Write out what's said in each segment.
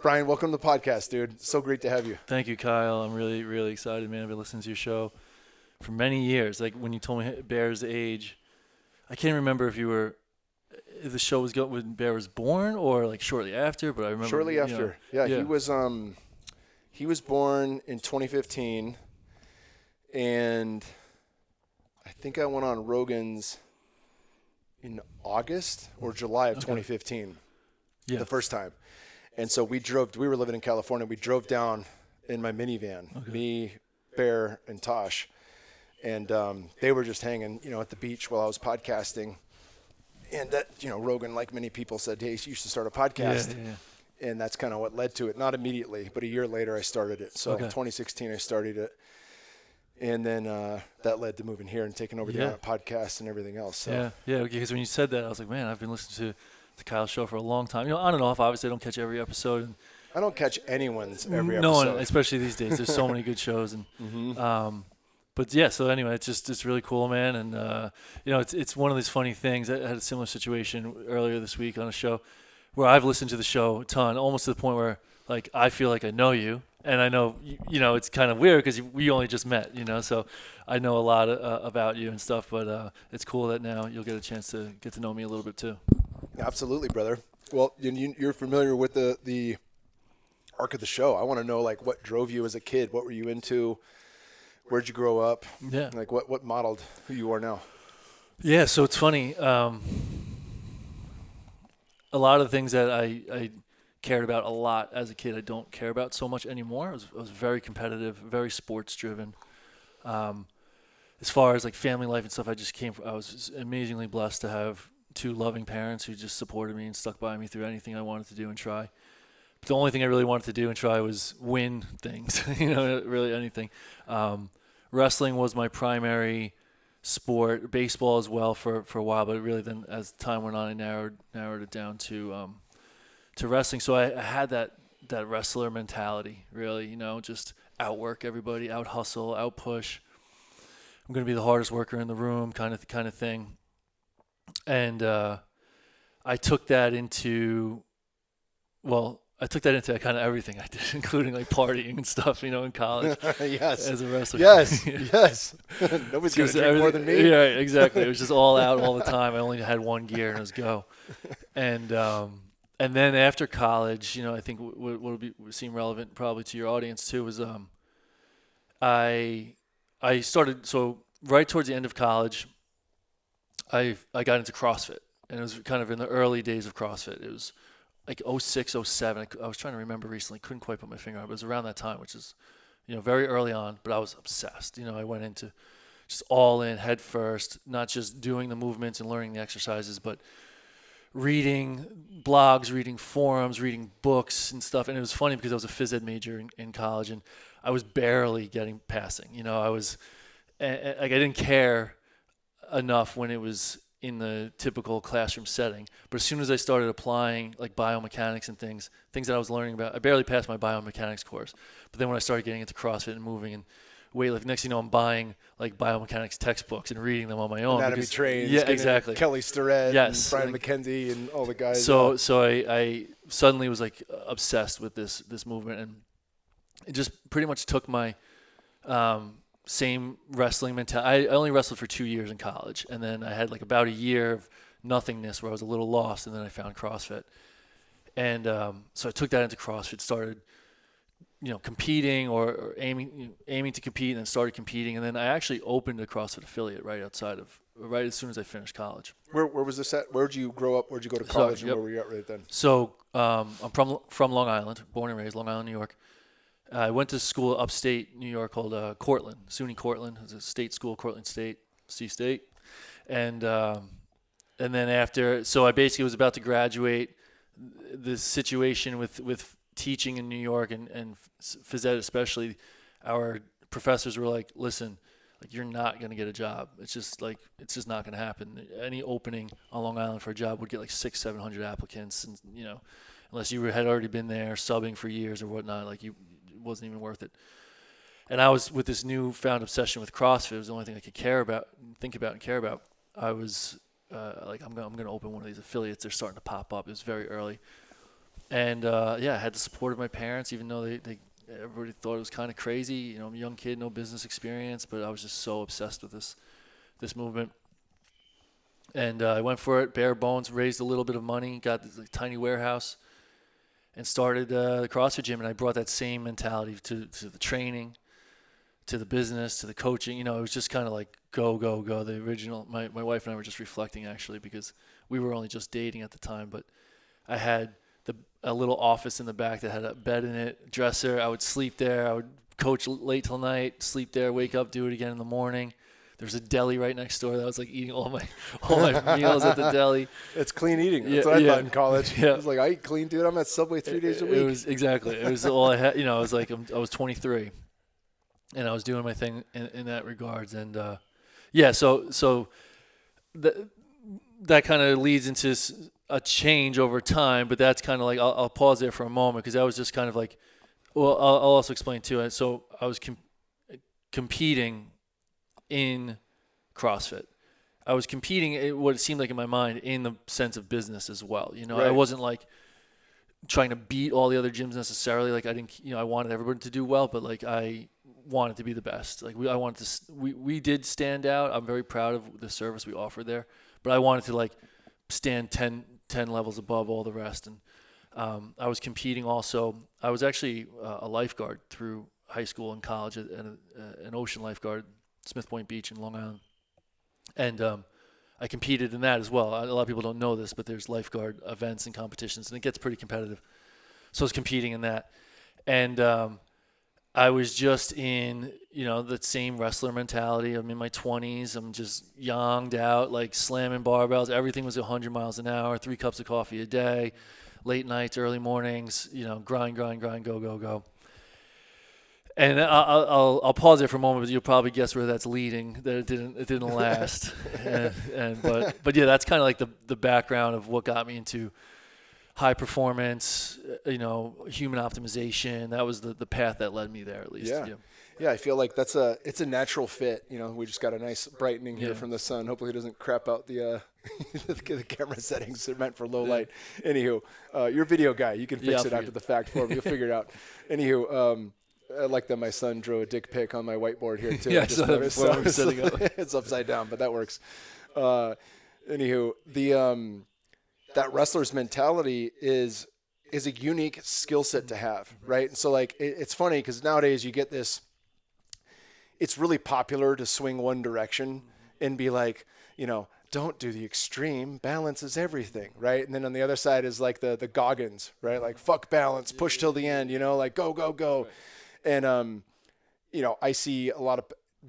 Brian, welcome to the podcast, dude. So great to have you. Thank you, Kyle. I'm really, really excited, man. I've been listening to your show for many years. Like when you told me Bear's age, I can't remember if the show was going when Bear was born or like shortly after, but I remember shortly after. Yeah, he was born in 2015, and I think I went on Rogan's in August or July of 2015. Yeah. The first time. And so we were living in California. We drove down in my minivan, me, Bear, and Tosh. And they were just hanging, at the beach while I was podcasting. And that, Rogan, like many people, said, hey, you should start a podcast. Yeah. And that's kind of what led to it. Not immediately, but a year later I started it. So 2016 I started it. And then that led to moving here and taking over the podcast and everything else. So. Yeah, because when you said that, I was like, man, I've been listening to Kyle's show for a long time. On and off, obviously I don't catch every episode. And I don't catch anyone's every episode. No one, especially these days. There's so many good shows. And but yeah, so anyway, it's really cool, man. And it's one of these funny things. I had a similar situation earlier this week on a show where I've listened to the show a ton, almost to the point where like I feel like I know you, and I know it's kind of weird because we only just met, so I know a lot about you and stuff. But it's cool that now you'll get a chance to get to know me a little bit too. Absolutely, brother. Well, you're familiar with the arc of the show. I want to know like what drove you as a kid. What were you into? Where'd you grow up? Yeah. Like what modeled who you are now? Yeah, so it's funny. A lot of the things that I cared about a lot as a kid, I don't care about so much anymore. I was very competitive, very sports driven. As far as like family life and stuff, I was amazingly blessed to have two loving parents who just supported me and stuck by me through anything I wanted to do and try. But the only thing I really wanted to do and try was win things, really anything. Wrestling was my primary sport, baseball as well for a while, but really then as time went on, I narrowed it down to wrestling. So I had that wrestler mentality, really, just outwork everybody, out hustle, out push. I'm going to be the hardest worker in the room, kind of thing. And I took that into kind of everything I did, including like partying and stuff, in college. Yes. As a wrestler. Yes. Nobody's going to drink more than me. Yeah, exactly. It was just all out all the time. I only had one gear and it was go. And then after college, I think what would seem relevant probably to your audience too was I started, so right towards the end of college, I got into CrossFit, and it was kind of in the early days of CrossFit. It was like 06, 07. I was trying to remember recently, couldn't quite put my finger on it, but it was around that time, which is, very early on, but I was obsessed. I went into just all in, head first, not just doing the movements and learning the exercises, but reading blogs, reading forums, reading books and stuff. And it was funny because I was a phys ed major in college, and I was barely getting passing. I didn't care enough when it was in the typical classroom setting. But as soon as I started applying like biomechanics and things that I was learning about, I barely passed my biomechanics course. But then when I started getting into CrossFit and moving and weightlifting, next thing you know, I'm buying like biomechanics textbooks and reading them on my own. Anatomy trains. Yeah, exactly. Kelly Starrett, yes, and Brian McKenzie and all the guys. So I suddenly was like obsessed with this movement, and it just pretty much took my same wrestling mentality. I only wrestled for 2 years in college, and then I had like about a year of nothingness where I was a little lost, and then I found CrossFit. And so I took that into CrossFit, started competing or aiming to compete, and then started competing. And then I actually opened a CrossFit affiliate right as soon as I finished college. Where was this at? Where'd you grow up? Where'd you go to college? And where were you at right then? So I'm from Long Island, born and raised Long Island, New York. I went to school upstate New York called Cortland, SUNY Cortland. It's a state school, Cortland State, C-State. And then after, so I basically was about to graduate. The situation with teaching in New York and phys ed especially, our professors were like, listen, like you're not going to get a job. It's just not going to happen. Any opening on Long Island for a job would get like 600-700 applicants, and unless you had already been there subbing for years or whatnot, like it wasn't even worth it. And I was with this newfound obsession with CrossFit. It was the only thing I could think about and care about. I was like, I'm going to open one of these affiliates. They're starting to pop up. It was very early. And I had the support of my parents, even though everybody thought it was kind of crazy. You know, I'm a young kid, no business experience, but I was just so obsessed with this movement. And I went for it, bare bones, raised a little bit of money, got this tiny warehouse, and started the CrossFit gym. And I brought that same mentality to the training, to the business, to the coaching. You know, it was just kind of like go, go, go. The original, my wife and I were just reflecting, actually, because we were only just dating at the time. But I had a little office in the back that had a bed in it, dresser. I would sleep there. I would coach late till night, sleep there, wake up, do it again in the morning. There's a deli right next door that I was like eating all my meals at the deli. It's clean eating. That's what I thought in college. Yeah. I was like, I eat clean, dude. I'm at Subway 3 days a week. It was all I had. You know, I was like, I was 23, and I was doing my thing in that regards. And so that kind of leads into a change over time. But that's kind of like I'll pause there for a moment, because that was just kind of like, well, I'll also explain too. So I was competing in CrossFit. I was competing in what it seemed like in my mind in the sense of business as well. You know, right. I wasn't like trying to beat all the other gyms necessarily. Like I didn't, you know, I wanted everybody to do well, but like I wanted to be the best. Like we did stand out. I'm very proud of the service we offered there, but I wanted to like stand 10 levels above all the rest. And I was competing also. I was actually a lifeguard through high school and college, an ocean lifeguard, Smith Point Beach in Long Island. And I competed in that as well. A lot of people don't know this, but there's lifeguard events and competitions, and it gets pretty competitive. So I was competing in that. And I was just in, you know, the same wrestler mentality. I'm in my 20s. I'm just younged out, like slamming barbells. Everything was 100 miles an hour, 3 cups of coffee a day, late nights, early mornings, you know, grind, go. And I'll pause there for a moment, but you'll probably guess where that's leading. That it didn't last. but yeah, that's kind of like the background of what got me into high performance, you know, human optimization. That was the path that led me there, at least. Yeah, I feel like it's a natural fit. You know, we just got a nice brightening here from the sun. Hopefully it doesn't crap out the the camera settings. They're meant for low light. Anywho, you're a video guy. You can fix it after the fact for me. You'll figure it out. Anywho, I like that my son drew a dick pic on my whiteboard here too. Yeah, so it's upside down, but that works. Anywho, that wrestler's mentality is a unique skill set to have, right? And so like it's funny because nowadays you get this. It's really popular to swing one direction and be like, you know, don't do the extreme. Balance is everything, right? And then on the other side is like the Goggins, right? Like fuck balance, push till the end, you know, like go. Right. And, you know, I see a lot of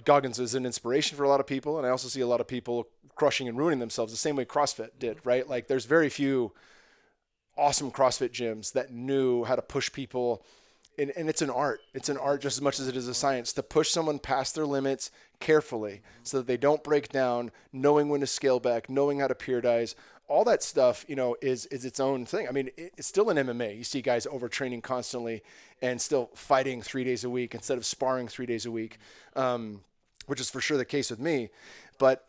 Goggins as an inspiration for a lot of people. And I also see a lot of people crushing and ruining themselves the same way CrossFit did, right? Like there's very few awesome CrossFit gyms that knew how to push people. And it's an art. It's an art just as much as it is a science to push someone past their limits carefully so that they don't break down, knowing when to scale back, knowing how to periodize. All that stuff, you know, is its own thing. I mean, it's still in MMA. You see guys overtraining constantly and still fighting 3 days a week instead of sparring 3 days a week, which is for sure the case with me. But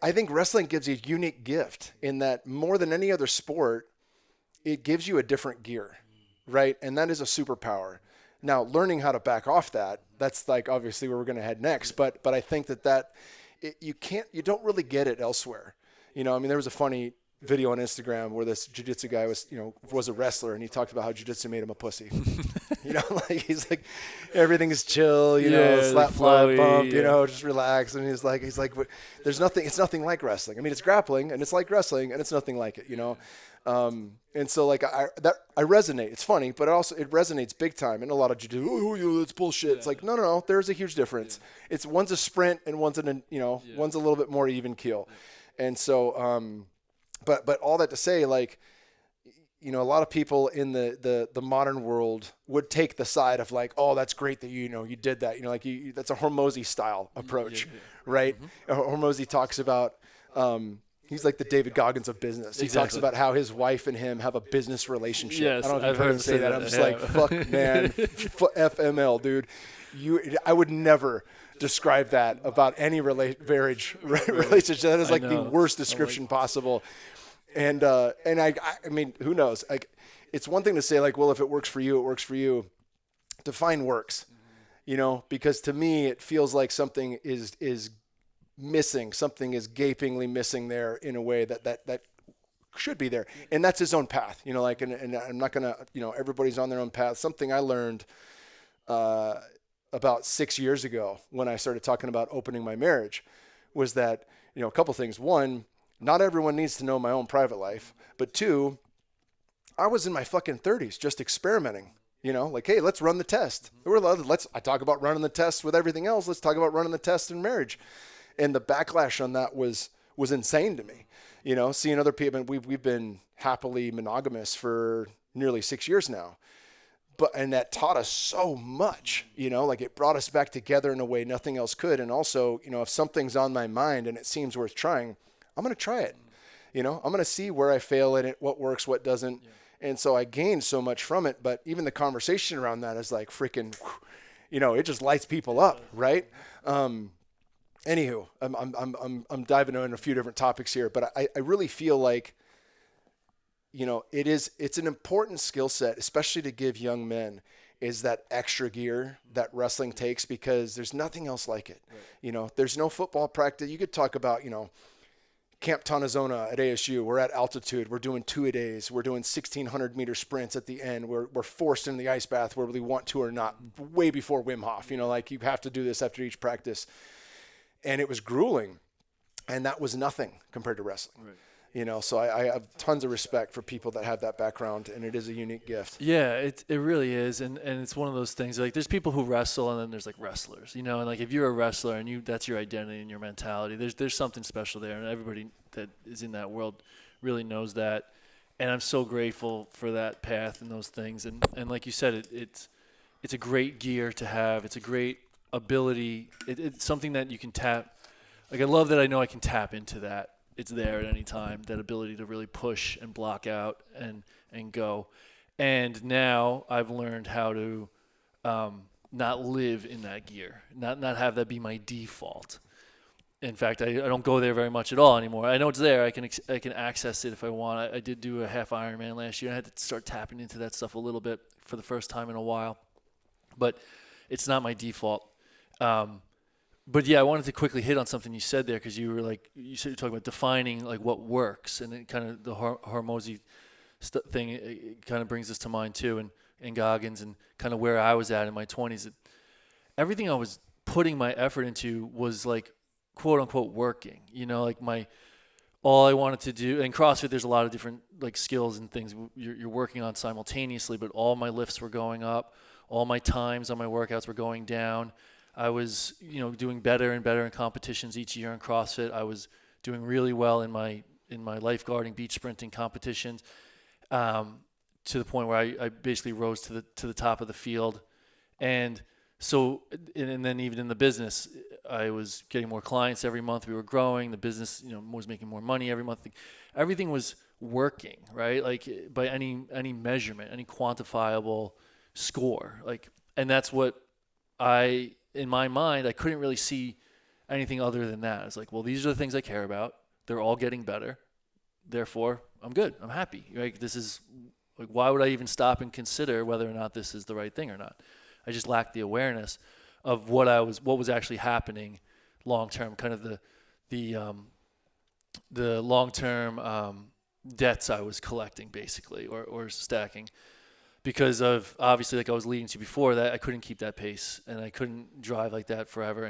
I think wrestling gives you a unique gift in that more than any other sport, it gives you a different gear, right? And that is a superpower. Now, learning how to back off that's like obviously where we're going to head next. But I think you don't really get it elsewhere. You know, I mean, there was a funny video on Instagram where this jiu-jitsu guy was a wrestler, and he talked about how jiu-jitsu made him a pussy. You know, like he's like, everything is chill, you know, slap, fly, bump, you know, just relax. And he's like, it's nothing like wrestling. I mean, it's grappling and it's like wrestling and it's nothing like it, you know? And so like I resonate. It's funny, but it resonates big time. And a lot of jiu-jitsu, that's bullshit. It's like, no. There's a huge difference. It's one's a sprint and one's one's a little bit more even keel. And so, but all that to say, like, you know, a lot of people in the modern world would take the side of like, oh, that's great that you did that. You know, like that's a Hormozy style approach, right? Hormozy talks about, he's like the David Goggins of business. He talks about how his wife and him have a business relationship. Yes, I don't know if you've heard him say that. I'm just like, fuck, man, FML, dude. I would never describe that about any marriage relationship. That is like the worst description possible. And I mean, who knows? Like, it's one thing to say like, well, if it works for you, it works for you. Define works, because to me, it feels like something is missing. Something is gapingly missing there in a way that should be there. And that's his own path, and I'm not going to, everybody's on their own path. Something I learned about 6 years ago when I started talking about opening my marriage was that, a couple things. One, not everyone needs to know my own private life. But two, I was in my fucking 30s just experimenting, like, hey, let's run the test. I talk about running the test with everything else. Let's talk about running the test in marriage. And the backlash on that was insane to me. Seeing other people, we've been happily monogamous for nearly 6 years now. And that taught us so much, like it brought us back together in a way nothing else could. And also, if something's on my mind and it seems worth trying, I'm going to try it. I'm going to see where I fail in it, what works, what doesn't. Yeah. And so I gained so much from it. But even the conversation around that is like freaking, it just lights people up, right? Anywho, I'm diving into a few different topics here, but I really feel like, it's an important skill set, especially to give young men, is that extra gear that wrestling takes, because there's nothing else like it. Right. There's no football practice. You could talk about, Camp Tonazona at ASU. We're at altitude. We're doing 2-a-days. We're doing 1,600-meter sprints at the end. We're forced in the ice bath whether we want to or not, way before Wim Hof. Like you have to do this after each practice. And it was grueling. And that was nothing compared to wrestling. Right. So I have tons of respect for people that have that background, and it is a unique gift. Yeah, it really is. And it's one of those things, like there's people who wrestle and then there's like wrestlers, and like if you're a wrestler and that's your identity and your mentality, there's something special there, and everybody that is in that world really knows that. And I'm so grateful for that path and those things. And like you said, it's a great gear to have. It's a great ability. It's something that you can tap. Like I love that I know I can tap into that. It's there at any time, that ability to really push and block out and go. And now I've learned how to not live in that gear, not have that be my default. In fact, I don't go there very much at all anymore. I know it's there. I can access it if I want. I did do a half Ironman last year. I had to start tapping into that stuff a little bit for the first time in a while. But it's not my default. But yeah, I wanted to quickly hit on something you said there, because you said you're talking about defining like what works, and it kind of the Hormozy thing, it kind of brings this to mind too, and Goggins, and kind of where I was at in my 20s. Everything I was putting my effort into was like quote unquote working, like all I wanted to do. In CrossFit, there's a lot of different like skills and things you're working on simultaneously, but all my lifts were going up, all my times on my workouts were going down. I was, doing better and better in competitions each year in CrossFit. I was doing really well in my lifeguarding, beach sprinting competitions, to the point where I basically rose to the top of the field. And so, and then even in the business, I was getting more clients every month. We were growing. The business, was making more money every month. Everything was working, right? Like by any measurement, any quantifiable score. And that's what in my mind, I couldn't really see anything other than that. It's like, well, these are the things I care about. They're all getting better. Therefore, I'm good. I'm happy. Right? This is like, why would I even stop and consider whether or not this is the right thing or not? I just lacked the awareness of what was actually happening long term, kind of the long term debts I was collecting, basically, or stacking. Because of, obviously, like I was leading to before that, I couldn't keep that pace, and I couldn't drive like that forever.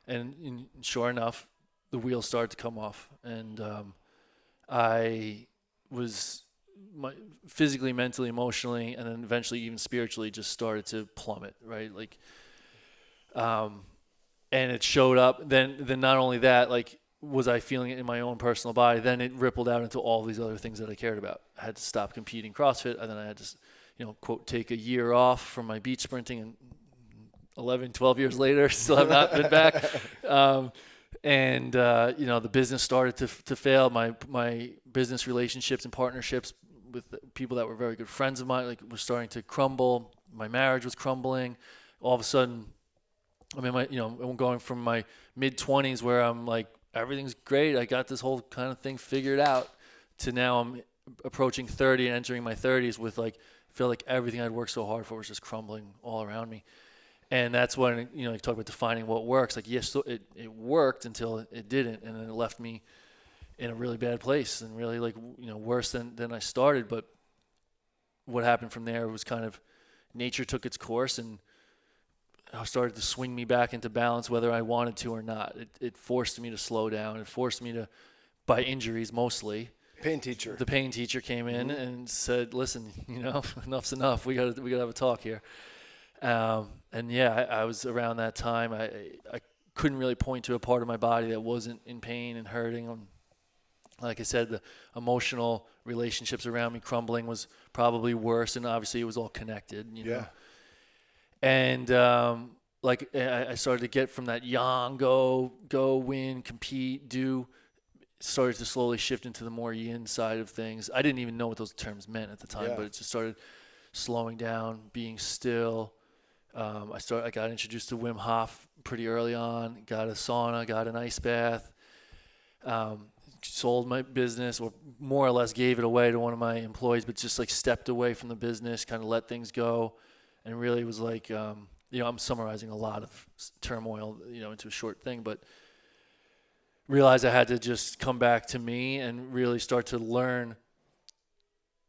And sure enough, the wheels started to come off, and I was physically, mentally, emotionally, and then eventually even spiritually just started to plummet, right? And it showed up. Then not only that, like, was I feeling it in my own personal body, then it rippled out into all these other things that I cared about. I had to stop competing CrossFit, and then I had to, quote, take a year off from my beach sprinting, and 11, 12 years later, still have not been back. The business started to fail. My business relationships and partnerships with people that were very good friends of mine, were starting to crumble. My marriage was crumbling. All of a sudden, I'm going from my mid-20s where I'm like, everything's great. I got this whole kind of thing figured out, to now approaching 30 and entering my 30s with like, feel like everything I'd worked so hard for was just crumbling all around me. And that's when, you talk about defining what works. Like, yes, so it worked until it didn't. And then it left me in a really bad place and really like, worse than I started. But what happened from there was kind of nature took its course and started to swing me back into balance whether I wanted to or not. It forced me to slow down. It forced me to, by injuries mostly. Pain teacher. The pain teacher came in and said, listen, enough's enough. We gotta have a talk here. And yeah, I was around that time. I couldn't really point to a part of my body that wasn't in pain and hurting. Like I said, the emotional relationships around me crumbling was probably worse, and obviously it was all connected, know. And I started to get from that yang, go, win, compete, do, started to slowly shift into the more yin side of things. I didn't even know what those terms meant at the time, but it just started slowing down, being still. I got introduced to Wim Hof pretty early on, got a sauna, got an ice bath, sold my business, or more or less gave it away to one of my employees, but just like stepped away from the business, kind of let things go, and really was like, I'm summarizing a lot of turmoil, into a short thing, but realized I had to just come back to me and really start to learn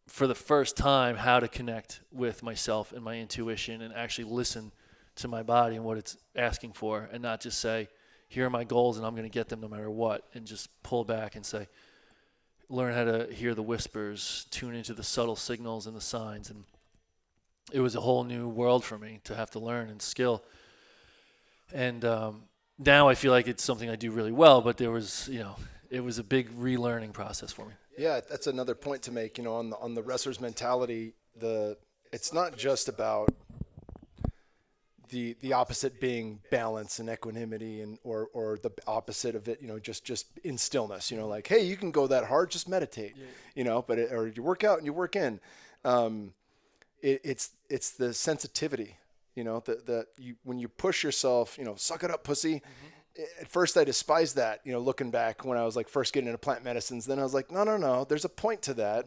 for the first time how to connect with myself and my intuition and actually listen to my body and what it's asking for, and not just say, here are my goals and I'm going to get them no matter what, and just pull back and say, learn how to hear the whispers, tune into the subtle signals and the signs. And it was a whole new world for me to have to learn and skill. And now I feel like it's something I do really well, but there was, it was a big relearning process for me. Yeah, that's another point to make, on the wrestler's mentality. It's not just about the opposite being balance and equanimity, and or the opposite of it, just in stillness, like, hey, you can go that hard, just meditate, but or you work out and you work in. It's the sensitivity, when you push yourself, suck it up, pussy. At first I despised that, looking back when I was like first getting into plant medicines. Then I was like, no, there's a point to that,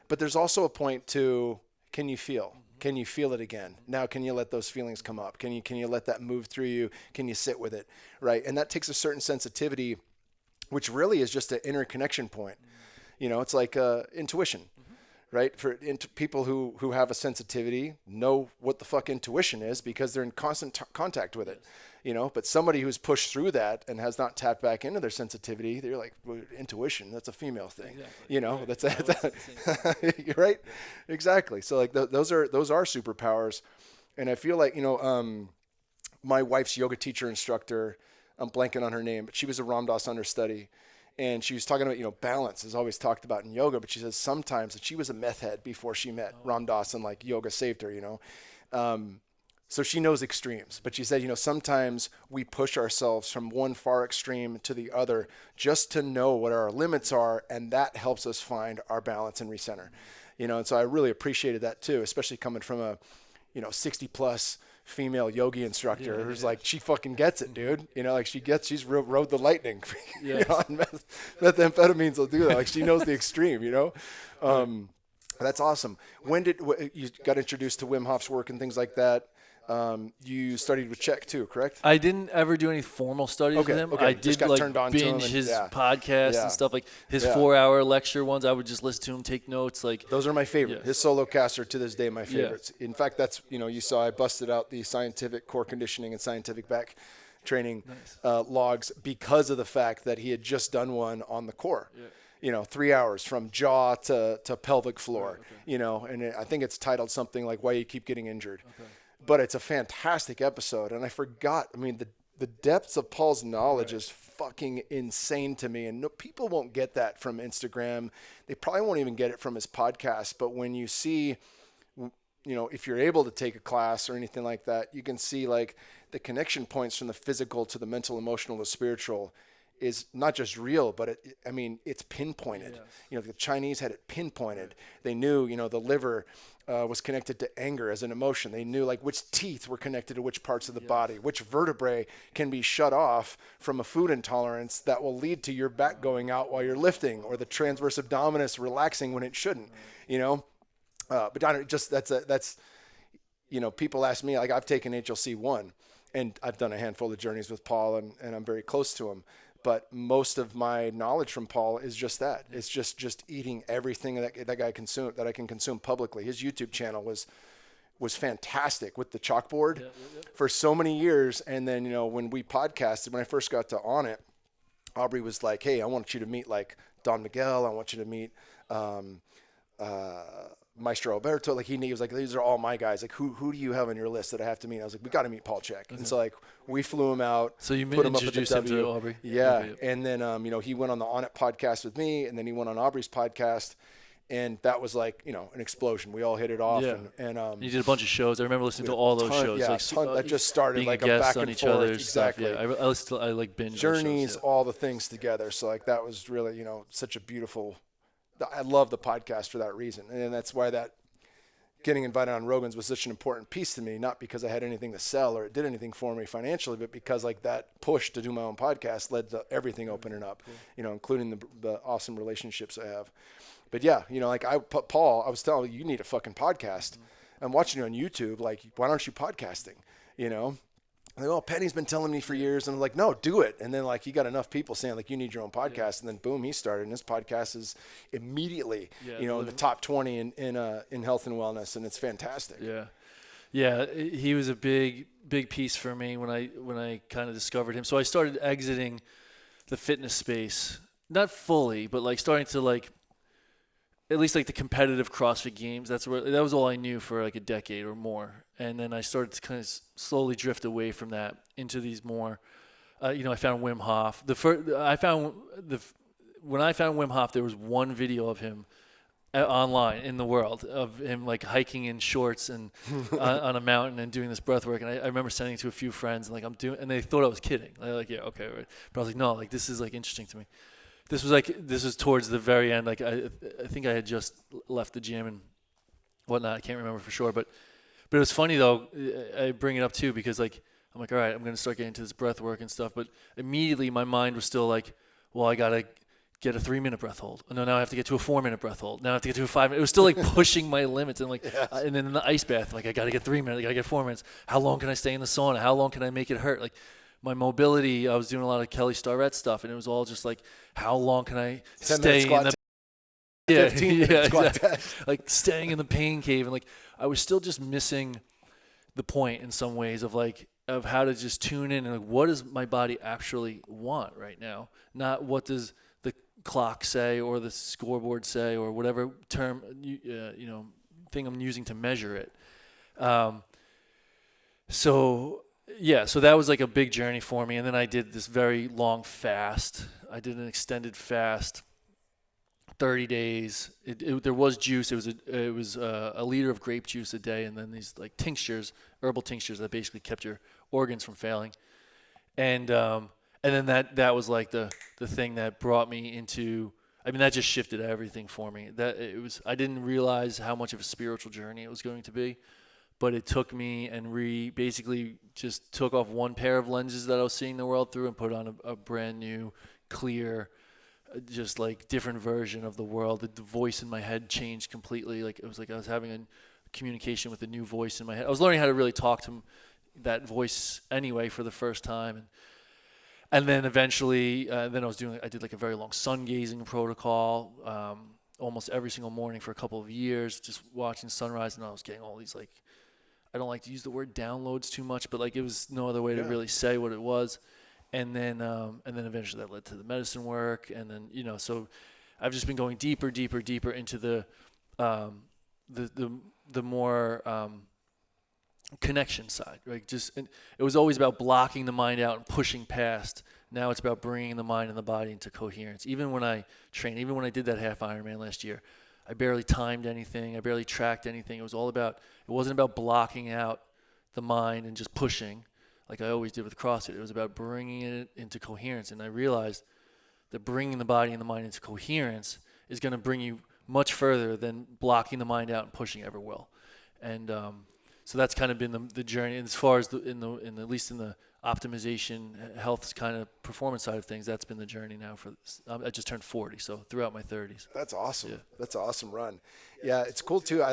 but there's also a point to, can you feel? Can you feel it again? Now, can you let those feelings come up? Can you let that move through you? Can you sit with it? Right. And that takes a certain sensitivity, which really is just an inner connection point. It's like intuition, right? For people who have a sensitivity know what the fuck intuition is because they're in constant contact with it. But somebody who's pushed through that and has not tapped back into their sensitivity, they're like, well, intuition, that's a female thing. Exactly. That's you're right. Exactly. So like those are superpowers. And I feel like, my wife's yoga teacher instructor, I'm blanking on her name, but she was a Ram Dass understudy. And she was talking about, balance is always talked about in yoga, but she says sometimes that she was a meth head before she met Ram Dass, and like yoga saved her, So she knows extremes, but she said, sometimes we push ourselves from one far extreme to the other just to know what our limits are, and that helps us find our balance and recenter. And so I really appreciated that too, especially coming from a, 60 plus female yogi instructor who's like, she fucking gets it, dude. She's rode the lightning. Methamphetamines will do that. Like, she knows the extreme, That's awesome. When did you got introduced to Wim Hof's work and things like that? You studied with Czech too, correct? I didn't ever do any formal studies with him. I did like binge his podcast and stuff, like his 4-hour lecture ones. I would just listen to him, take notes. Like, those are my favorite. His solo casts are to this day my favorites. In fact, that's, you saw I busted out the scientific core conditioning and scientific back training logs because of the fact that he had just done one on the core. 3 hours from jaw to pelvic floor, and I think it's titled something like Why You Keep Getting Injured. But it's a fantastic episode, and I forgot. I mean, the depths of Paul's knowledge is fucking insane to me, and people won't get that from Instagram. They probably won't even get it from his podcast. But when you see, if you're able to take a class or anything like that, you can see like the connection points from the physical to the mental, emotional, to spiritual is not just real, but it's pinpointed. Yes. You know, the Chinese had it pinpointed. They knew, you know, the liver was connected to anger as an emotion. They knew like which teeth were connected to which parts of the body, which vertebrae can be shut off from a food intolerance that will lead to your back going out while you're lifting, or the transverse abdominis relaxing when it shouldn't, you know. But I don't, just that's you know, people ask me, like, I've taken HLC 1 and I've done a handful of journeys with Paul, and I'm very close to him. But most of my knowledge from Paul is just that. It's just eating everything that guy consumed, that I can consume publicly. His YouTube channel was fantastic with the chalkboard for so many years. And then, you know, when we podcasted, when I first got to On It, Aubrey was like, hey, I want you to meet like Don Miguel. I want you to meet Maestro Alberto. Like he was like, these are all my guys. Like who do you have on your list that I have to meet? I was like, we got to meet Paul Chek. And so like we flew him out. So you put him up at the introduced him to Aubrey. Yeah. And then, you know, he went on the On It podcast with me, and then he went on Aubrey's podcast. And that was like, you know, an explosion. We all hit it off. Yeah. And you did a bunch of shows. I remember listening to all those shows. Yeah, like, that just started being like a a guest back on and each forth. other's Exactly. stuff. Yeah, I like binge Journeys, shows, all the things together. So like that was really, you know, such a beautiful. I love the podcast for that reason, and that's why that getting invited on Rogan's was such an important piece to me. Not because I had anything to sell or it did anything for me financially, but because like that push to do my own podcast led to everything opening up. Cool. You know, including the awesome relationships I have. But yeah, you know, like Paul, I was telling you need a fucking podcast. I'm watching you on YouTube. Like, why aren't you podcasting? You know, like, oh, Penny's been telling me for years. And I'm like, no, do it. And then like, he got enough people saying like, you need your own podcast. Yeah. And then boom, he started, and his podcast is immediately, you know, in the top 20 in health and wellness. And it's fantastic. Yeah. Yeah. He was a big piece for me when I kind of discovered him. So I started exiting the fitness space, not fully, but like starting to like, at least like the competitive CrossFit games. That was all I knew for like a decade or more. And then I started to kind of slowly drift away from that into these more, you know, I found Wim Hof. When I found Wim Hof, there was one video of him online in the world of him like hiking in shorts and on a mountain and doing this breath work. And I remember sending it to a few friends and like and they thought I was kidding. They're like, yeah, okay, right. But I was like, no, like this is like interesting to me. This was towards the very end. Like I think I had just left the gym and whatnot. I can't remember for sure, but it was funny though. I bring it up too because like I'm like, all right, I'm gonna start getting into this breath work and stuff. But immediately my mind was still like, well, I gotta get a 3-minute breath hold. Oh, no, now I have to get to a 4-minute breath hold. Now I have to get to a 5-minute. It was still like pushing my limits and like, yes. And then in the ice bath, like I gotta get 3 minutes. I gotta get 4 minutes. How long can I stay in the sauna? How long can I make it hurt? Like. My mobility, I was doing a lot of Kelly Starrett stuff, and it was all just like, how long can I stay in the 15-minute squat exactly. test. Like staying in the pain cave, and like I was still just missing the point in some ways of how to just tune in and like what does my body actually want right now, not what does the clock say or the scoreboard say or whatever term you know thing I'm using to measure it. So that was like a big journey for me. And then I did this very long fast. I did an extended fast, 30 days. There was juice. It was a liter of grape juice a day, and then these like tinctures, herbal tinctures that basically kept your organs from failing. And then that was like the thing that brought me into. I mean, that just shifted everything for me. I didn't realize how much of a spiritual journey it was going to be. But it took me and basically just took off one pair of lenses that I was seeing the world through and put on a brand new, clear, just like different version of the world. The voice in my head changed completely. Like it was like I was having a communication with a new voice in my head. I was learning how to really talk to that voice anyway for the first time. And then eventually, I did like a very long sun gazing protocol, almost every single morning for a couple of years, just watching sunrise. And I was getting all these like, I don't like to use the word downloads too much, but like it was no other way to really say what it was. And then eventually that led to the medicine work. And then, you know, so I've just been going deeper into the more connection side, right? It was always about blocking the mind out and pushing past. Now it's about bringing the mind and the body into coherence. Even when I train, even when I did that half Ironman last year, I barely timed anything. I barely tracked anything. It wasn't about blocking out the mind and just pushing. like I always did with CrossFit. It was about bringing it into coherence. And I realized that bringing the body and the mind into coherence is going to bring you much further than blocking the mind out and pushing ever will. And so that's kind of been the journey. And as far as at least in the optimization, health kind of performance side of things, that's been the journey now for I just turned 40, so throughout my 30s. That's awesome. Yeah. That's an awesome run. Yeah, it's cool too.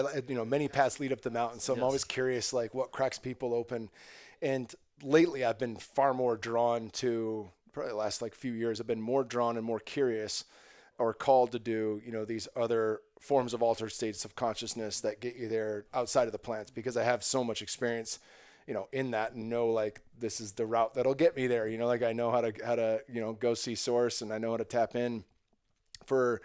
Many paths lead up the mountain, so I'm Yes. always curious, like what cracks people open. And lately, I've been far more drawn to, probably the last like few years, I've been more drawn and more curious, or called to do, these other forms of altered states of consciousness that get you there outside of the plants, because I have so much experience, in that, and know like this is the route that'll get me there. Like I know how to go see source, and I know how to tap in for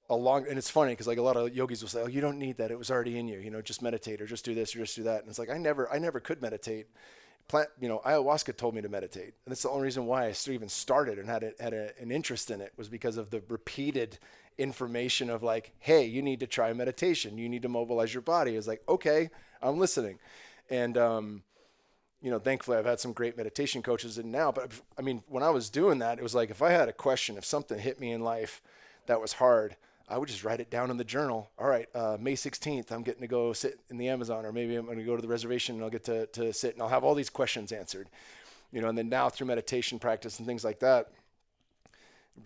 a long. And it's funny because like a lot of yogis will say, "Oh, you don't need that. It was already in you. Just meditate or just do this or just do that." And it's like I never could meditate. Ayahuasca told me to meditate, and that's the only reason why I even started and had an interest in it, was because of the repeated information of like, hey, you need to try meditation, you need to mobilize your body. It's like, okay, I'm listening. And thankfully I've had some great meditation coaches, and now, but I mean, when I was doing that, it was like if I had a question, if something hit me in life that was hard, I would just write it down in the journal. All right, May 16th, I'm getting to go sit in the Amazon, or maybe I'm going to go to the reservation and I'll get to sit, and I'll have all these questions answered. And then now through meditation practice and things like that,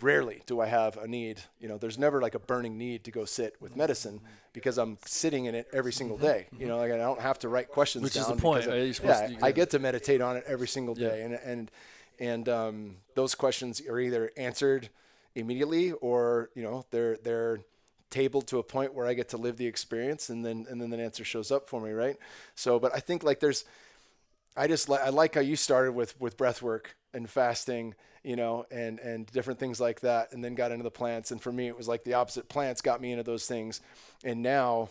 rarely do I have a need. There's never like a burning need to go sit with medicine, because I'm sitting in it every single day. Like I don't have to write questions Which down. is the point, right? I get to meditate on it every single day. And those questions are either answered immediately, or they're tabled to a point where I get to live the experience, and then the answer shows up for me, right? So, but I think like I like how you started with breath work and fasting, and different things like that, and then got into the plants. And for me, it was like the opposite. Plants got me into those things. And now,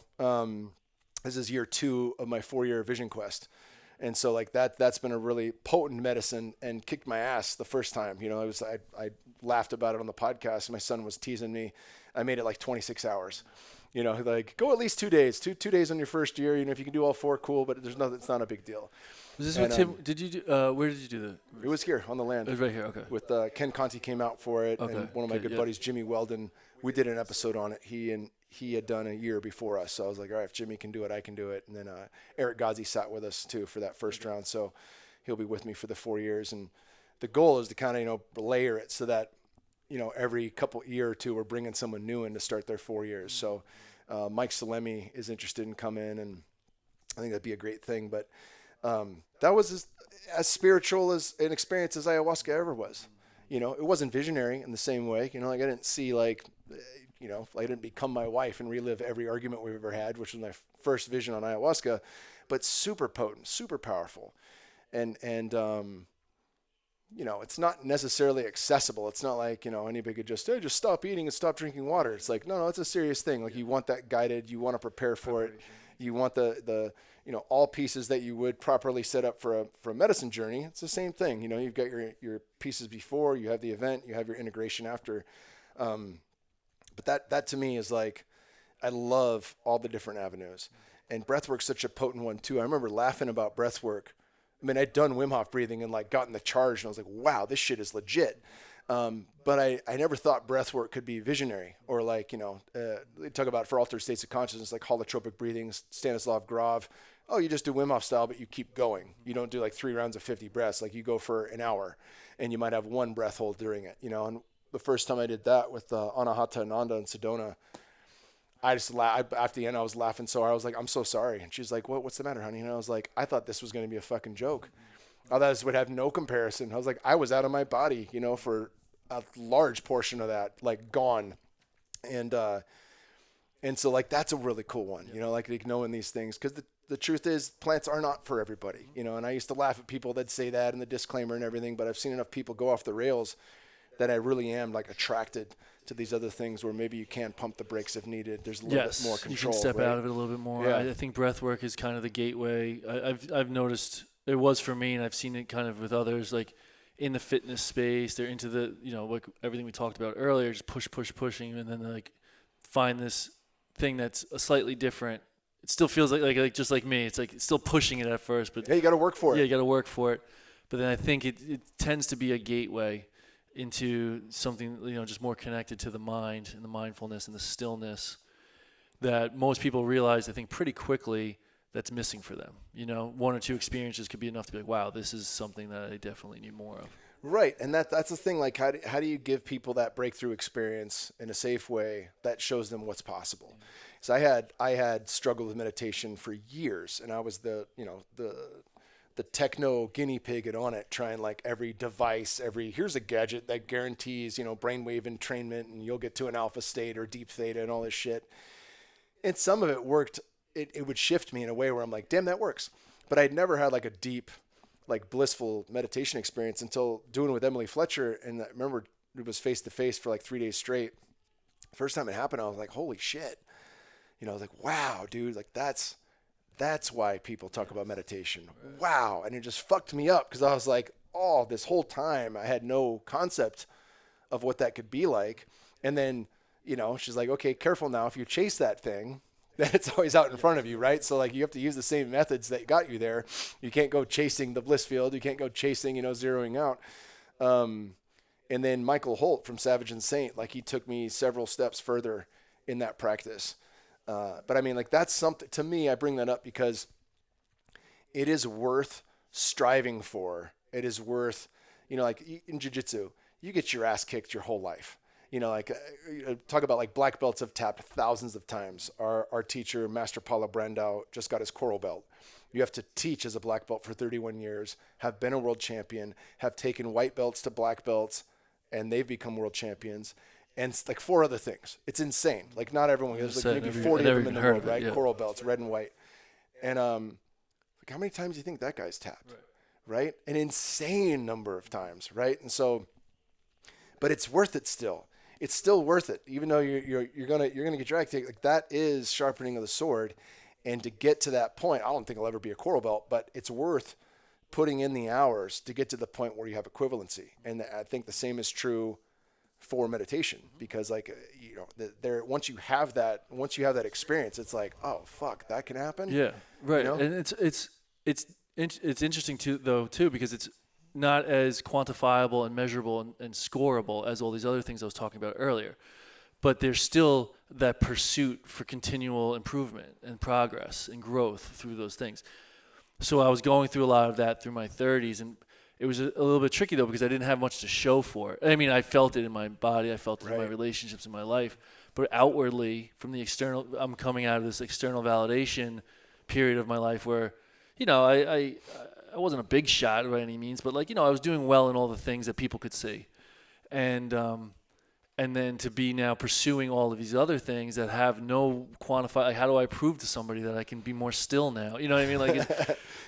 this is year 2 of my 4-year vision quest. And so like that's been a really potent medicine, and kicked my ass the first time. I laughed about it on the podcast, and my son was teasing me. I made it like 26 hours. Like go at least 2 days, two days on your first year. If you can do all 4, cool, but it's not a big deal. Was this with Tim? Did you do, where did you do that? It was here on the land. It was right here, okay. With Ken Conti came out for it, Okay, and one of my good buddies, Jimmy Weldon, we did an episode on it. He had done a year before us, so I was like, all right, if Jimmy can do it, I can do it. And then Eric Ghazi sat with us too for that first round, so he'll be with me for the 4 years. And the goal is to kind of layer it so that every year or two we're bringing someone new in to start their 4 years. So Mike Salemi is interested in coming, and I think that'd be a great thing. But that was as spiritual as an experience as ayahuasca ever was. It wasn't visionary in the same way. Like I didn't see I didn't become my wife and relive every argument we've ever had, which was my first vision on ayahuasca, but super potent, super powerful. And it's not necessarily accessible. It's not like, anybody could just stop eating and stop drinking water. It's like, no, it's a serious thing. Like you want that guided, you want to prepare for it. You want the all pieces that you would properly set up for a medicine journey. It's the same thing. You've got your pieces before, you have the event, you have your integration after. But that to me is like, I love all the different avenues, and breathwork's such a potent one too. I remember laughing about breathwork. I mean, I'd done Wim Hof breathing and like gotten the charge, and I was like, wow, this shit is legit. But I never thought breathwork could be visionary, or like, they talk about for altered states of consciousness, like holotropic breathing, Stanislav Grof. Oh, you just do Wim Hof style, but you keep going. You don't do like 3 rounds of 50 breaths. Like you go for an hour, and you might have 1 breath hold during it, And the first time I did that with Anahata Ananda in Sedona, I just after the end, I was laughing so hard. I was like, I'm so sorry. And she's like, what's the matter, honey? And I was like, I thought this was going to be a fucking joke. I thought this would have no comparison. I was like, I was out of my body, for a large portion of that, like gone. And so like, that's a really cool one, like knowing these things. Cause the truth is plants are not for everybody, and I used to laugh at people that say that and the disclaimer and everything, but I've seen enough people go off the rails that I really am like attracted to these other things where maybe you can pump the brakes if needed. There's a little bit more control. You can step right? out of it a little bit more. Yeah. I think breath work is kind of the gateway. I've noticed it was for me, and I've seen it kind of with others, like in the fitness space. They're into the, like everything we talked about earlier, just pushing, and then like find this thing that's a slightly different it still feels like just like me. It's like it's still pushing it at first, but Yeah, you got to work for it. Yeah, you got to work for it. But then I think it tends to be a gateway into something, just more connected to the mind and the mindfulness and the stillness that most people realize, I think, pretty quickly that's missing for them. One or two experiences could be enough to be like, wow, this is something that I definitely need more of. Right, and that's the thing. Like, how do you give people that breakthrough experience in a safe way that shows them what's possible? So I had struggled with meditation for years, and I was the techno guinea pig at On It, trying like every device, here's a gadget that guarantees brainwave entrainment, and you'll get to an alpha state or deep theta and all this shit. And some of it worked. It would shift me in a way where I'm like, damn, that works. But I'd never had like a deep, like blissful meditation experience until doing it with Emily Fletcher. And I remember it was face to face for like 3 days straight. First time it happened, I was like, holy shit. I was like, wow, dude, like that's why people talk about meditation. Wow. And it just fucked me up because I was like, oh, this whole time I had no concept of what that could be like. And then, she's like, okay, careful now. If you chase that thing, then it's always out in front of you, right? So like you have to use the same methods that got you there. You can't go chasing the bliss field. You can't go chasing, zeroing out. And then Michael Holt from Savage and Saint, like he took me several steps further in that practice. But I mean, like that's something to me, I bring that up because it is worth striving for. It is worth, like in jiu-jitsu, you get your ass kicked your whole life. Talk about like black belts have tapped thousands of times. Our teacher, Master Paula Brandau, just got his coral belt. You have to teach as a black belt for 31 years, have been a world champion, have taken white belts to black belts, and they've become world champions. And it's like 4 other things. It's insane. Like not everyone, there's like maybe 40 of them in the world, right? Yeah. Coral belts, red and white. And like how many times do you think that guy's tapped? Right? An insane number of times, right? And so, but it's worth it still. It's still worth it, even though you're gonna get dragged. Like that is sharpening of the sword, and to get to that point, I don't think I'll ever be a coral belt, but it's worth putting in the hours to get to the point where you have equivalency. And I think the same is true for meditation, because like once you have that experience, it's like, oh fuck, that can happen. Yeah, right. And it's interesting too because it's not as quantifiable and measurable and scoreable as all these other things I was talking about earlier. But there's still that pursuit for continual improvement and progress and growth through those things. So I was going through a lot of that through my 30s, and it was a little bit tricky though because I didn't have much to show for it. I mean, I felt it in my body, I felt it in my relationships in my life, but outwardly from the external, I'm coming out of this external validation period of my life where, I wasn't a big shot by any means, but I was doing well in all the things that people could see. And then to be now pursuing all of these other things that have no quantify, like how do I prove to somebody that I can be more still now? You know what I mean? Like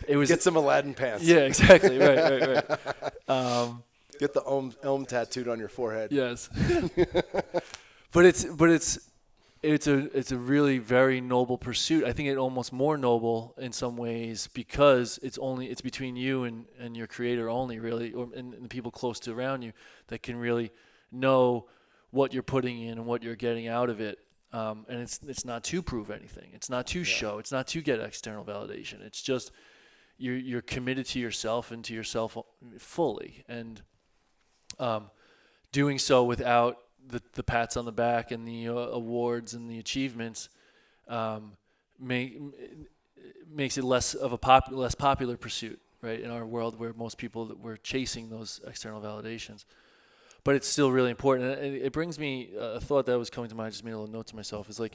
it was get some Aladdin pants. Yeah, exactly. Right. Get the Om tattooed on your forehead. Yes. but it's a really very noble pursuit. I think it's almost more noble in some ways because it's between you and your creator only, really, and the people close to around you that can really know what you're putting in and what you're getting out of it. And it's not to prove anything. It's not to show. It's not to get external validation. It's just you're committed to yourself and to yourself fully, and doing so without the pats on the back and the awards and the achievements makes it less of a less popular pursuit, right? In our world where most people were chasing those external validations. But it's still really important. And it brings me a thought that was coming to mind. I just made a little note to myself. Is like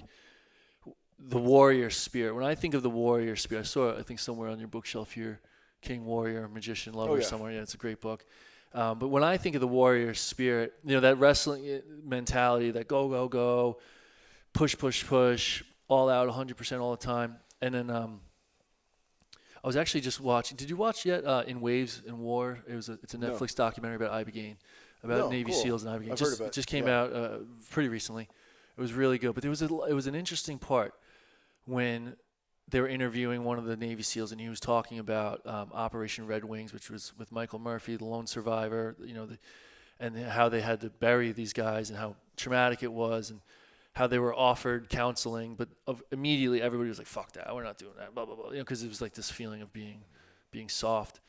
the warrior spirit. When I think of the warrior spirit, I saw it, I think, somewhere on your bookshelf here, King, Warrior, Magician, Lover, somewhere. Yeah, it's a great book. But when I think of the warrior spirit, that wrestling mentality, that go, push, all out, 100% all the time. And then I was actually just watching. Did you watch yet In Waves in War? It's a Netflix documentary about Ibogaine. About Navy SEALs and Ibogaine. I've heard of it. It just came out pretty recently. It was really good. But it was an interesting part when they were interviewing one of the Navy SEALs, and he was talking about Operation Red Wings, which was with Michael Murphy, the lone survivor, and how they had to bury these guys and how traumatic it was. how they were offered counseling, but immediately everybody was like, fuck that, we're not doing that, blah, blah, blah, because it was like this feeling of being soft.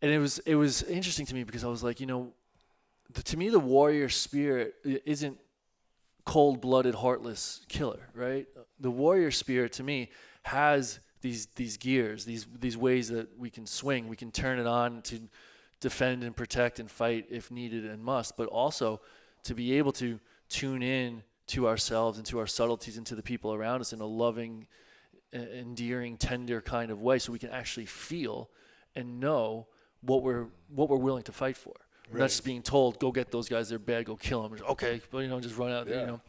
And it was interesting to me because I was like, to me, the warrior spirit isn't cold-blooded, heartless killer, right? The warrior spirit to me has these gears, these ways that we can swing, we can turn it on to defend and protect and fight if needed and must, but also to be able to tune in to ourselves and to our subtleties and to the people around us in a loving, endearing, tender kind of way, so we can actually feel and know what we're willing to fight for. We're not just being told, go get those guys, they're bad, go kill them. Okay, but just run out.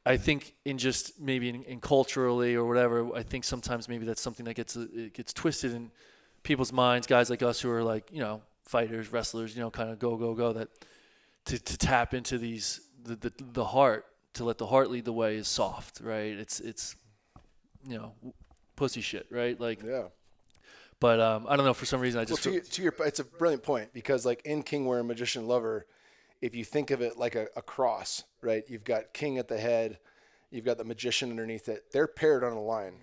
I think in just maybe in culturally or whatever, I think sometimes maybe that's something that gets twisted in people's minds. Guys like us who are like fighters, wrestlers, kind of go. That to tap into the heart, to let the heart lead the way is soft, right? It's pussy shit, right? Like yeah. But I don't know. For some reason, I just it's a brilliant point, because like in King, Warrior, Magician, Lover, if you think of it like a cross, right? You've got King at the head, you've got the Magician underneath it. They're paired on a line.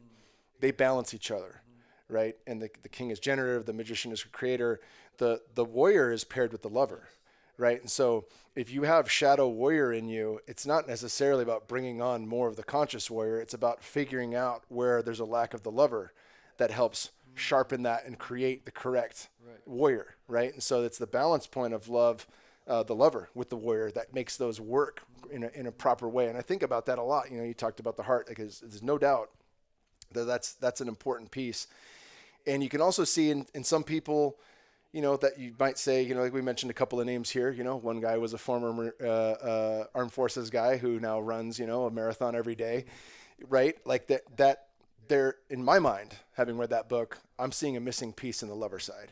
They balance each other, right? And the King is generative, the Magician is creator. The Warrior is paired with the Lover, right? And so if you have Shadow Warrior in you, it's not necessarily about bringing on more of the conscious Warrior. It's about figuring out where there's a lack of the Lover that helps sharpen that and create the correct warrior, right? And so it's the balance point of love, the Lover with the Warrior, that makes those work in a proper way. And I think about that a lot. You talked about the heart, because there's no doubt that that's an important piece. And you can also see in some people, that you might say, like we mentioned a couple of names here. One guy was a former armed forces guy who now runs, a marathon every day, right? Like that. There, in my mind, having read that book, I'm seeing a missing piece in the Lover side.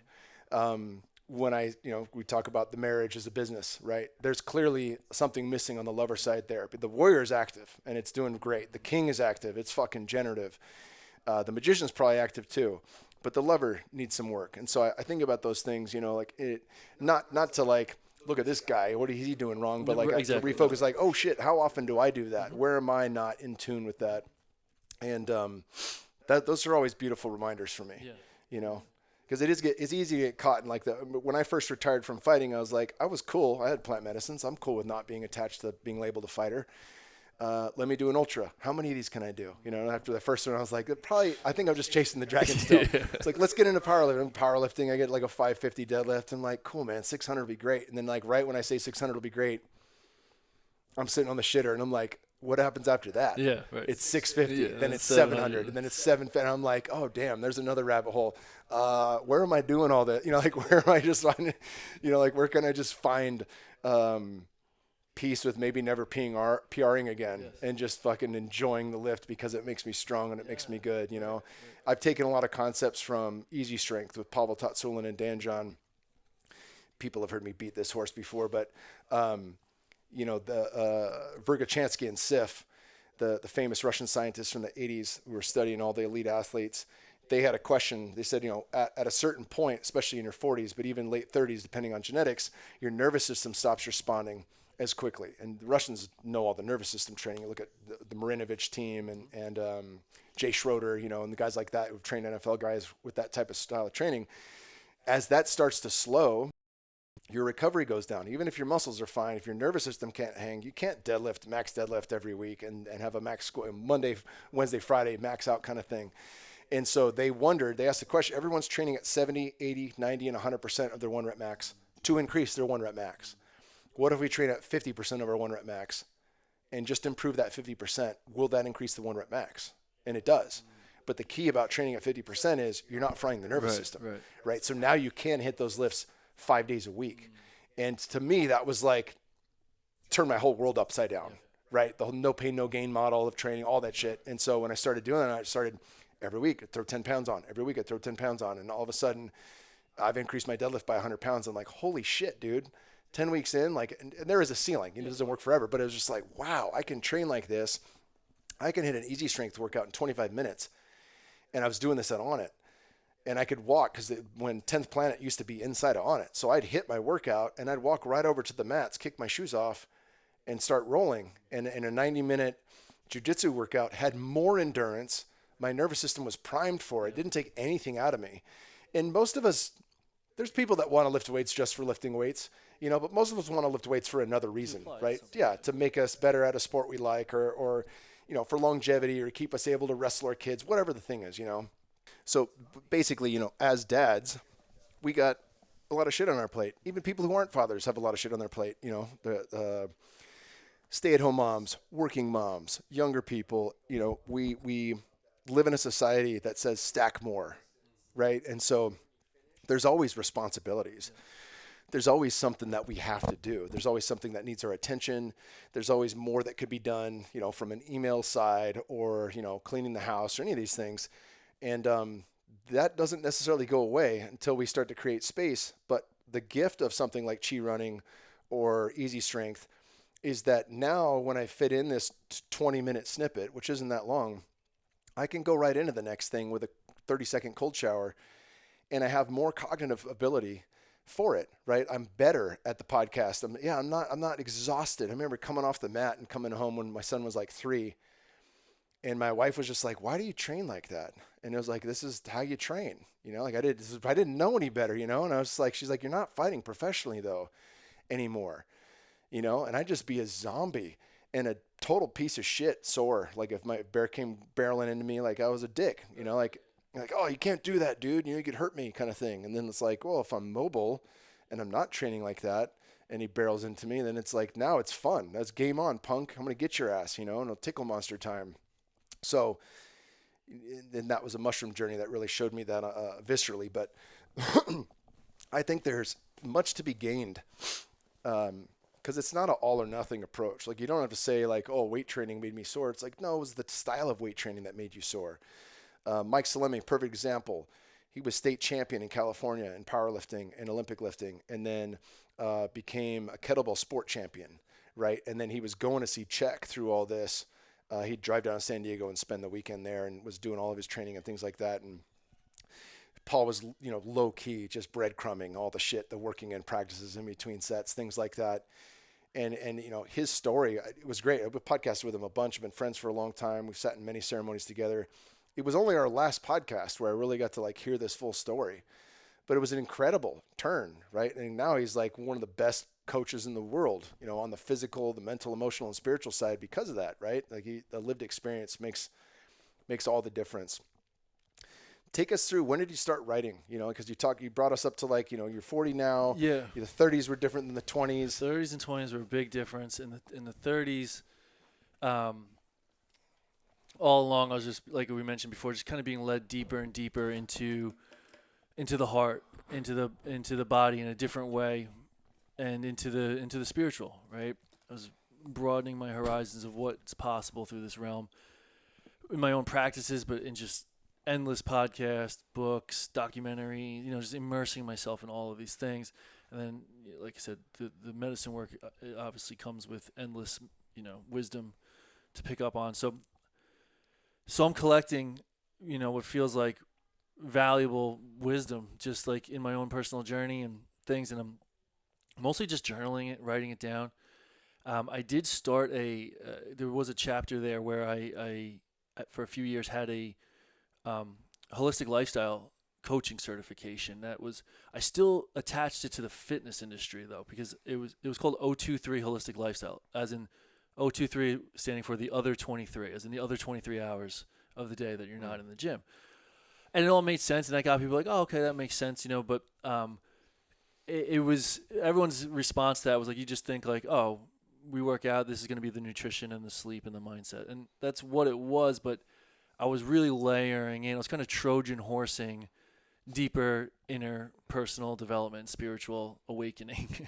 When we talk about the marriage as a business, right? There's clearly something missing on the Lover side there. But the Warrior is active and it's doing great. The King is active. It's fucking generative. The Magician's probably active too, but the Lover needs some work. And so I think about those things, like it, not to like, look at this guy, what is he doing wrong? But like exactly. To refocus, like, oh shit, how often do I do that? Where am I not in tune with that? And those are always beautiful reminders for me, because it's easy to get caught in like when I first retired from fighting, I was like, I was cool. I had plant medicines. I'm cool with not being attached to being labeled a fighter. Let me do an ultra. How many of these can I do? After the first one, I was like, I think I'm just chasing the dragon still. Yeah. It's like, let's get into powerlifting. Powerlifting, I get like a 550 deadlift. I'm like, cool, man, 600 will be great. And then like right when I say 600 will be great, I'm sitting on the shitter and I'm like, what happens after that? Yeah, right. It's 650, then it's 700, and then it's 750. And I'm like, oh damn, there's another rabbit hole. Where am I doing all that? Where am I just finding, where can I just find peace with maybe never PRing again, and just fucking enjoying the lift because it makes me strong and it makes me good. I've taken a lot of concepts from Easy Strength with Pavel Tatsulin and Dan John. People have heard me beat this horse before, but the Vergochansky and Sif, the famous Russian scientists from the 80s who were studying all the elite athletes, they had a question. They said, at a certain point, especially in your 40s, but even late 30s, depending on genetics, your nervous system stops responding as quickly. And the Russians know all the nervous system training. You look at the Marinovich team and Jay Schroeder, and the guys like that who've trained NFL guys with that type of style of training. As that starts to slow, your recovery goes down. Even if your muscles are fine, if your nervous system can't hang, you can't max deadlift every week and have a max score Monday, Wednesday, Friday, max out kind of thing. And so they asked the question, everyone's training at 70, 80, 90, and 100% of their 1 rep max to increase their 1 rep max. What if we train at 50% of our 1 rep max and just improve that 50%? Will that increase the 1 rep max? And it does. But the key about training at 50% is you're not frying the nervous system, right? So now you can hit those lifts 5 days a week. And to me, that was like, turn my whole world upside down, right? The whole no pain, no gain model of training, all that shit. And so when I started doing that, I started every week, I'd throw 10 pounds on. Every week I'd throw 10 pounds on. And all of a sudden, I've increased my deadlift by 100 pounds. I'm like, holy shit, dude. 10 weeks in, like, and there is a ceiling. It doesn't work forever. But it was just like, wow, I can train like this. I can hit an easy strength workout in 25 minutes. And I was doing this at On It. And I could walk, because when 10th Planet used to be inside of On It. So I'd hit my workout and I'd walk right over to the mats, kick my shoes off, and start rolling. And a 90-minute jiu-jitsu workout had more endurance. My nervous system was primed for it. It didn't take anything out of me. And most of us, there's people that want to lift weights just for lifting weights, but most of us want to lift weights for another reason, right? Yeah, to make us better at a sport we like, or for longevity, or keep us able to wrestle our kids, whatever the thing is, So basically, as dads, we got a lot of shit on our plate. Even people who aren't fathers have a lot of shit on their plate. The stay-at-home moms, working moms, younger people. We live in a society that says stack more, right? And so there's always responsibilities. There's always something that we have to do. There's always something that needs our attention. There's always more that could be done, from an email side, or cleaning the house, or any of these things. And that doesn't necessarily go away until we start to create space. But the gift of something like chi running or easy strength is that now when I fit in this 20-minute snippet, which isn't that long, I can go right into the next thing with a 30-second cold shower, and I have more cognitive ability for it, right? I'm better at the podcast. I'm not exhausted. I remember coming off the mat and coming home when my son was like 3, and my wife was just like, "Why do you train like that?" And it was like, "This is how you train." I didn't know any better, and I was like, she's like, "You're not fighting professionally though anymore." And I'd just be a zombie and a total piece of shit sore. Like if my bear came barreling into me, like I was a dick, like, "Oh, you can't do that, dude. You could hurt me," kind of thing. And then it's like, well, if I'm mobile and I'm not training like that and he barrels into me, then it's like, now it's fun. That's game on, punk. I'm going to get your ass, and it'll tickle monster time. So then that was a mushroom journey that really showed me that viscerally. But I think there's much to be gained, because it's not an all or nothing approach. Like, you don't have to say like, "Oh, weight training made me sore." It's like, no, it was the style of weight training that made you sore. Mike Salemi, perfect example. He was state champion in California in powerlifting and Olympic lifting, and then became a kettlebell sport champion, right? And then he was going to see Czech through all this. He'd drive down to San Diego and spend the weekend there, and was doing all of his training and things like that. And Paul was, low key, just breadcrumbing all the shit, the working in practices in between sets, things like that. And his story, it was great. I've podcasted with him a bunch. I've been friends for a long time. We've sat in many ceremonies together. It was only our last podcast where I really got to like hear this full story, but it was an incredible turn, right? And now he's like one of the best coaches in the world, on the physical, the mental, emotional, and spiritual side because of that, right? Like the lived experience makes all the difference. Take us through, when did you start writing? Because you brought us up to like, you're 40 now. Yeah. The 30s were different than the 20s. 30s and 20s were a big difference. In the 30s, all along, I was just, like we mentioned before, just kind of being led deeper and deeper into the heart, into the body in a different way, and into the spiritual, right? I was broadening my horizons of what's possible through this realm in my own practices, but in just endless podcasts, books, documentary, just immersing myself in all of these things. And then, like I said, the medicine work obviously comes with endless, wisdom to pick up on. So I'm collecting, what feels like valuable wisdom, just like in my own personal journey and things. And I'm mostly just journaling it, writing it down. I did start there was a chapter there where I for a few years had a holistic lifestyle coaching certification. I still attached it to the fitness industry though, because it was called 023 holistic lifestyle, as in 023 standing for the other 23, as in the other 23 hours of the day that you're not in the gym. And it all made sense, and I got people like, "Oh, okay, that makes sense," but it was, everyone's response to that was like, you just think like, "Oh, we work out, this is going to be the nutrition and the sleep and the mindset." And that's what it was, but I was really layering in. I was kind of Trojan horsing deeper inner personal development, spiritual awakening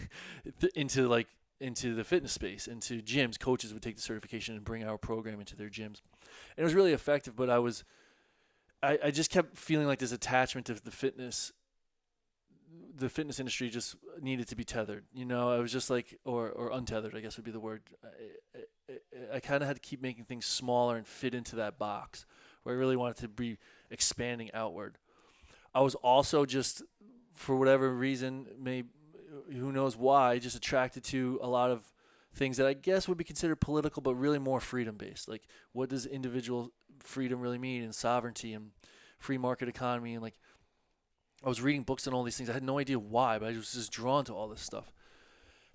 into the fitness space, into gyms. Coaches would take the certification and bring our program into their gyms. And it was really effective, but I just kept feeling like this attachment to the fitness industry just needed to be tethered. I was just like, or untethered, I guess would be the word. I kind of had to keep making things smaller and fit into that box where I really wanted to be expanding outward. I was also just, for whatever reason, maybe, who knows why, just attracted to a lot of things that I guess would be considered political, but really more freedom-based. Like, what does individual freedom really mean, and sovereignty, and free market economy, and like, I was reading books on all these things. I had no idea why, but I was just drawn to all this stuff.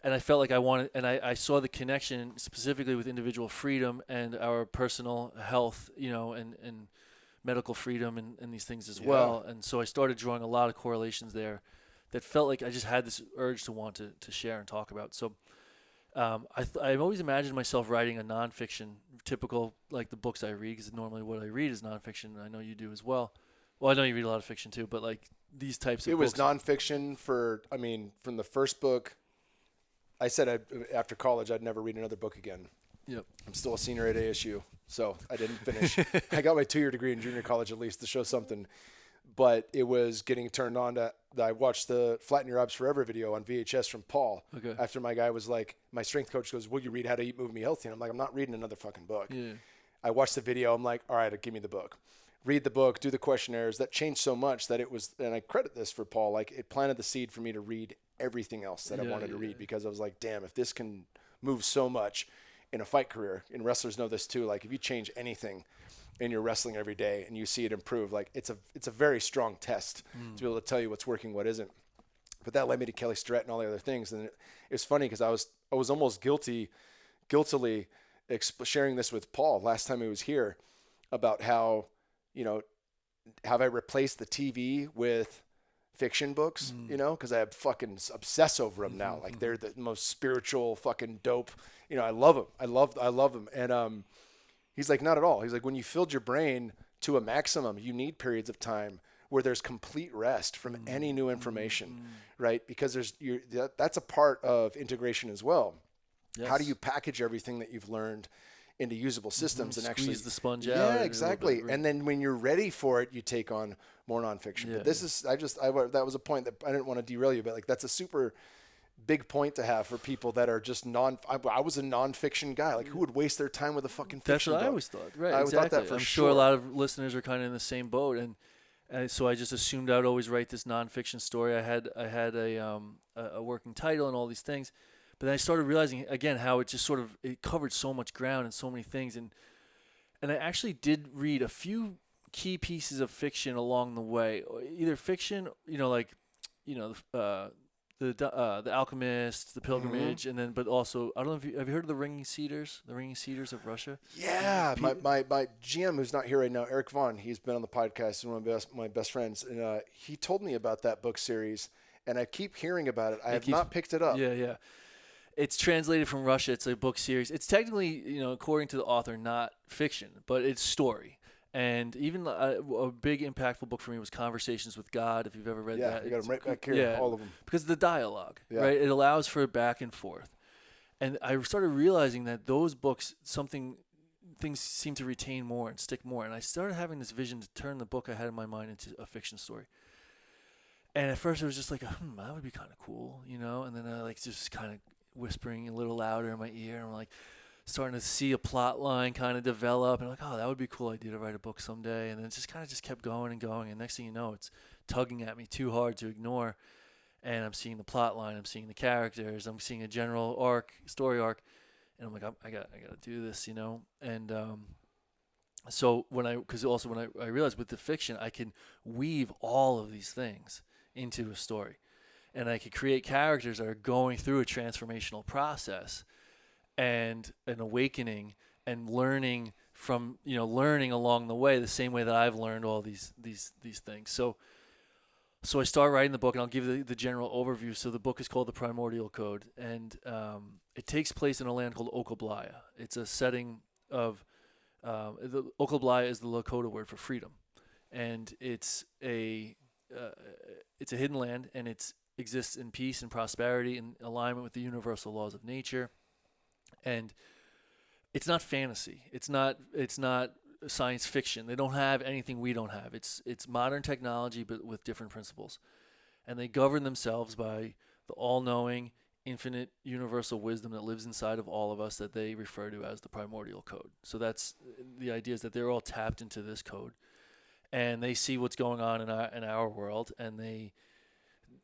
And I felt like I wanted, and I saw the connection specifically with individual freedom and our personal health, and medical freedom and these things as well. And so I started drawing a lot of correlations there that felt like I just had this urge to want to share and talk about. So I've always imagined myself writing a nonfiction, typical like the books I read, because normally what I read is nonfiction. I know you do as well. Well, I know you read a lot of fiction too, but like these types of books. It was nonfiction from the first book. I said after college I'd never read another book again. Yep. I'm still a senior at ASU, so I didn't finish. I got my 2-year degree in junior college at least to show something. But it was getting turned on to, I watched the Flatten Your Abs Forever video on VHS from Paul. Okay. After my guy was like, my strength coach goes, will you read How to Eat, Move, Me Healthy? And I'm like, I'm not reading another fucking book. Yeah. I watched the video. I'm like, all right, give me the book. Read the book, do the questionnaires. That changed so much that it was, and I credit this for Paul, like it planted the seed for me to read everything else that I wanted to read, because I was like, damn, if this can move so much in a fight career, and wrestlers know this too, like if you change anything in your wrestling every day and you see it improve, like it's a very strong test to be able to tell you what's working, what isn't. But that led me to Kelly Starrett and all the other things. And it was funny because I was almost guiltily sharing this with Paul last time he was here about how, have I replaced the TV with fiction books, because I fucking obsess over them now. Like they're the most spiritual fucking dope. I love them. I love them. And he's like, not at all. He's like, when you filled your brain to a maximum, you need periods of time where there's complete rest from any new information, right? Because that's a part of integration as well. Yes. How do you package everything that you've learned into usable systems and actually squeeze the sponge out? Yeah, exactly. And then when you're ready for it, you take on more nonfiction. But this is, that was a point that I didn't want to derail you, but like that's a super big point to have for people that are just I was a nonfiction guy. Like who would waste their time with a fucking fiction book? That's what I always thought. Right. Exactly. Thought that I'm sure a lot of listeners are kind of in the same boat. And so I just assumed I'd always write this nonfiction story. I had a working title and all these things. But then I started realizing, again, how it just it covered so much ground and so many things. And I actually did read a few key pieces of fiction along the way. Either fiction, the Alchemist, The Pilgrimage, and then, but also, I don't know have you heard of the Ringing Cedars of Russia? Yeah, my GM who's not here right now, Eric Vaughn, he's been on the podcast, and one of my best friends, and he told me about that book series, and I keep hearing about it. I have not picked it up. Yeah. It's translated from Russia. It's a book series. It's technically, according to the author, not fiction, but it's story. And even a big impactful book for me was Conversations with God, if you've ever read that. Yeah, you got them right back here, all of them. Because of the dialogue, right? It allows for back and forth. And I started realizing that those books, things seem to retain more and stick more. And I started having this vision to turn the book I had in my mind into a fiction story. And at first it was just like, that would be kind of cool, And then I just kind of whispering a little louder in my ear, and I'm like starting to see a plot line kind of develop, and I'm like, that would be a cool idea to write a book someday. And then it just kept going and going, and next thing you know, it's tugging at me too hard to ignore, and I'm seeing the plot line, I'm seeing the characters, I'm seeing a general story arc, and I'm like, I got to do this, And so when I realized with the fiction I can weave all of these things into a story. And I could create characters that are going through a transformational process and an awakening and learning from, learning along the way, the same way that I've learned all these things. So I started writing the book, and I'll give the general overview. So the book is called The Primordial Code, and it takes place in a land called Okoblaya. It's a setting of the Okoblaya is the Lakota word for freedom, and it's a hidden land, and it exists in peace and prosperity in alignment with the universal laws of nature. And it's not fantasy. It's not science fiction. They don't have anything we don't have. It's modern technology, but with different principles. And they govern themselves by the all-knowing, infinite, universal wisdom that lives inside of all of us that they refer to as the Primordial Code. So that's the idea, is that they're all tapped into this code, and they see what's going on in our world, and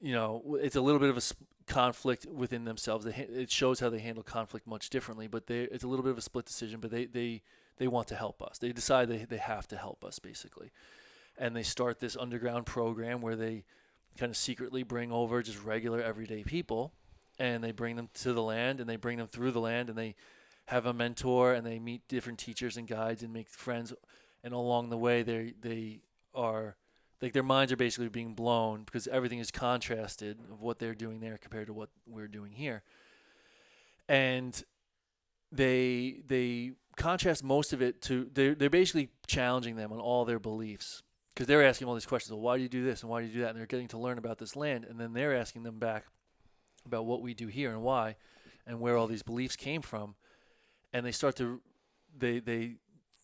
it's a little bit of a conflict within themselves. It shows how they handle conflict much differently, but it's a little bit of a split decision, but they want to help us. They decide they have to help us, basically. And they start this underground program where they kind of secretly bring over just regular everyday people, and they bring them to the land, and they bring them through the land, and they have a mentor, and they meet different teachers and guides and make friends. And along the way, they are like their minds are basically being blown because everything is contrasted of what they're doing there compared to what we're doing here. And they contrast most of it to they're basically challenging them on all their beliefs because they're asking all these questions. Well, why do you do this and why do you do that? And they're getting to learn about this land, and then they're asking them back about what we do here and why, and where all these beliefs came from. And they start to they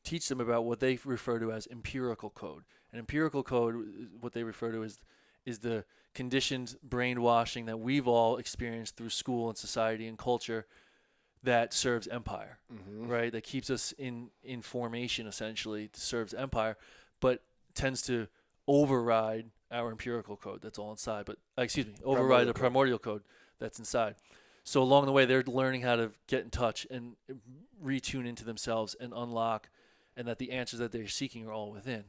teach them about what they refer to as empirical code. And empirical code, what they refer to is the conditioned brainwashing that we've all experienced through school and society and culture that serves empire, right? That keeps us in formation, essentially, serves empire, but tends to override our empirical code that's all inside. But, override the primordial code that's inside. So along the way, they're learning how to get in touch and retune into themselves and unlock, and that the answers that they're seeking are all within.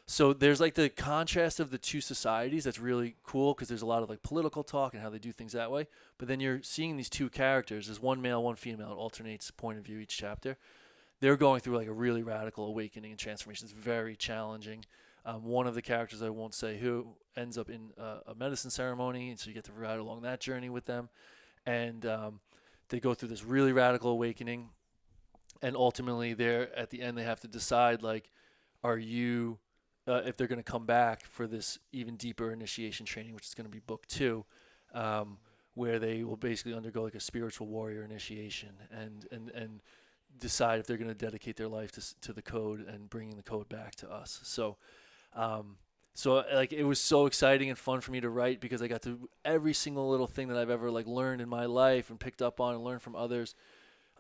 So there's like the contrast of the two societies that's really cool because there's a lot of like political talk and how they do things that way. But then you're seeing these two characters. There's one male, one female. It alternates point of view each chapter. They're going through like a really radical awakening and transformation. It's very challenging. One of the characters, I won't say who, ends up in a medicine ceremony, and so you get to ride along that journey with them. And they go through this really radical awakening. And ultimately, at the end, they have to decide, like, are you... if they're going to come back for this even deeper initiation training, which is going to be book 2, where they will basically undergo like a spiritual warrior initiation and decide if they're going to dedicate their life to the code and bringing the code back to us. So like it was so exciting and fun for me to write because I got to every single little thing that I've ever like learned in my life and picked up on and learned from others.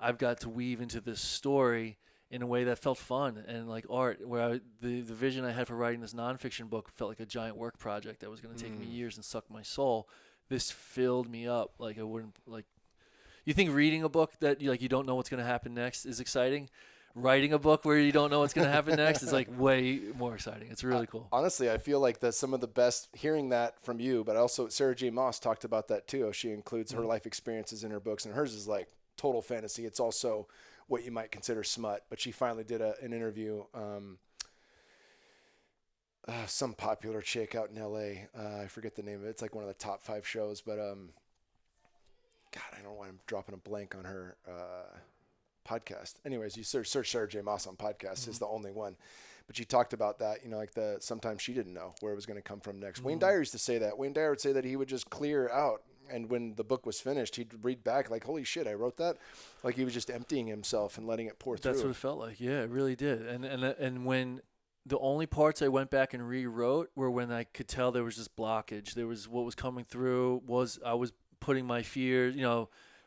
I've got to weave into this story in a way that felt fun and like art, where the vision I had for writing this nonfiction book felt like a giant work project that was going to take me years and suck my soul. This filled me up. Like I wouldn't like. You think reading a book that you don't know what's going to happen next is exciting? Writing a book where you don't know what's going to happen next is like way more exciting. It's really cool. Honestly, I feel like some of the best hearing that from you, but also Sarah J. Maas talked about that too. She includes her life experiences in her books, and hers is like total fantasy. It's also what you might consider smut, but she finally did an interview. Some popular chick out in LA. I forget the name of it. It's like one of the top 5 shows, but God, I don't know why I'm dropping a blank on her podcast. Anyways, you search Sarah J. Maas on podcasts is the only one. But she talked about that, like sometimes she didn't know where it was going to come from next. Wayne Dyer used to say that. Wayne Dyer would say that he would just clear out. And when the book was finished, he'd read back like, holy shit, I wrote that. Like he was just emptying himself and letting it pour through. That's what it felt like. Yeah, it really did. And when the only parts I went back and rewrote were when I could tell there was this blockage. There was what was coming through I was putting my fears,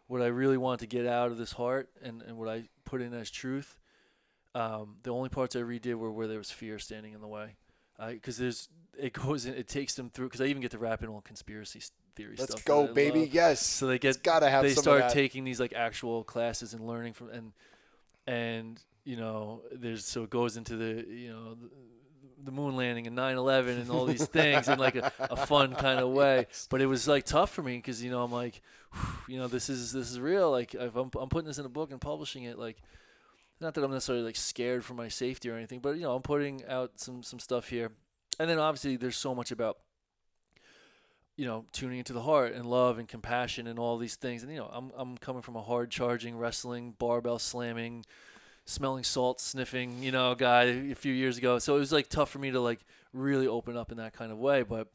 what I really wanted to get out of this heart and what I put in as truth. The only parts I redid were where there was fear standing in the way. Because it takes them through, because I even get to wrap in all conspiracy theory stuff. Let's go, baby. Love. Yes. So they start taking these like actual classes and learning from, and so it goes into the moon landing and 9/11 and all these things in like a fun kind of way. But it was like tough for me because I'm like, this is real. Like if I'm putting this in a book and publishing it, like, not that I'm necessarily like scared for my safety or anything, but I'm putting out some stuff here. And then obviously there's so much about tuning into the heart and love and compassion and all these things. And I'm coming from a hard charging, wrestling, barbell slamming, smelling salt, sniffing, guy a few years ago. So it was like tough for me to like really open up in that kind of way. But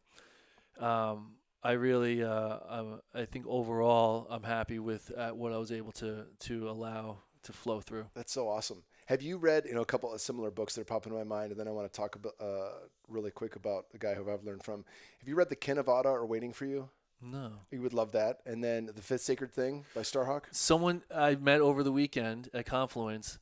I really I think overall I'm happy with what I was able to allow to flow through. That's so awesome. Have you read, a couple of similar books that are popping in my mind, and then I want to talk about really quick about the guy who I've learned from. Have you read The Kin of Ada or Waiting for You? No. You would love that. And then The Fifth Sacred Thing by Starhawk? Someone I met over the weekend at Confluence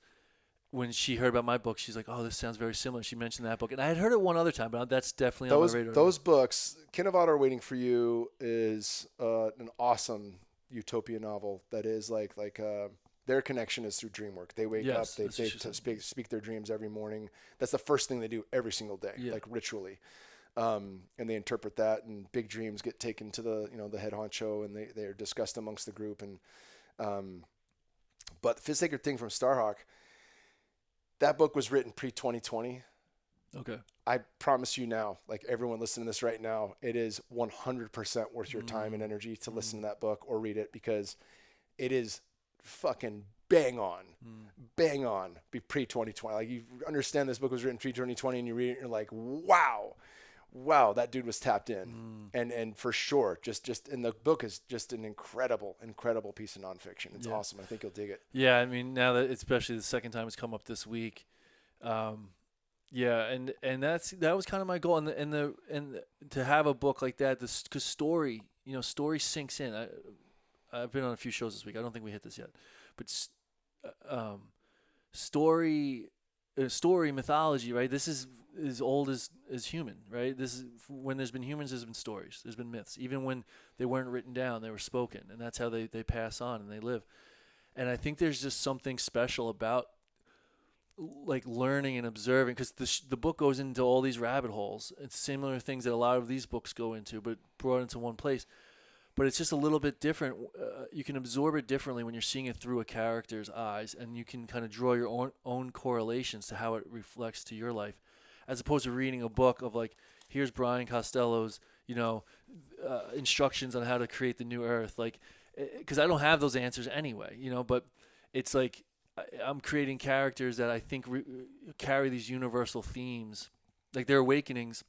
when she heard about my book, she's like, "Oh, this sounds very similar." She mentioned that book, and I had heard it one other time, but that's definitely on my radar. Those books, Kinevada Waiting for You, is an awesome utopia novel that is like their connection is through dream work. They wake up, they speak their dreams every morning. That's the first thing they do every single day, like ritually. And they interpret that, and big dreams get taken to the head honcho, and they are discussed amongst the group. And but the Fifth Sacred Thing from Starhawk, that book was written pre-2020. Okay. I promise you now, like everyone listening to this right now, it is 100% worth your time and energy to listen to that book or read it, because it is fucking bang on be pre-2020. Like, you understand this book was written pre-2020, and you read it and you're like, wow, that dude was tapped in. And for sure, just and the book is just an incredible piece of nonfiction. It's awesome. I think you'll dig it. Yeah, I mean, now that especially the second time it's come up this week, and that was kind of my goal, and to have a book like that, because story sinks in. I've been on a few shows this week. I don't think we hit this yet, but story mythology, right? This is as old as human, right? This is when there's been humans, there's been stories, there's been myths. Even when they weren't written down, they were spoken, and that's how they pass on and they live. And I think there's just something special about like learning and observing, because the book goes into all these rabbit holes. It's similar things that a lot of these books go into, but brought into one place. But it's just a little bit different. You can absorb it differently when you're seeing it through a character's eyes, and you can kind of draw your own correlations to how it reflects to your life, as opposed to reading a book of like, here's Brian Costello's, instructions on how to create the new Earth. Like, because I don't have those answers anyway, but it's like I'm creating characters that I think carry these universal themes. Like, their awakenings,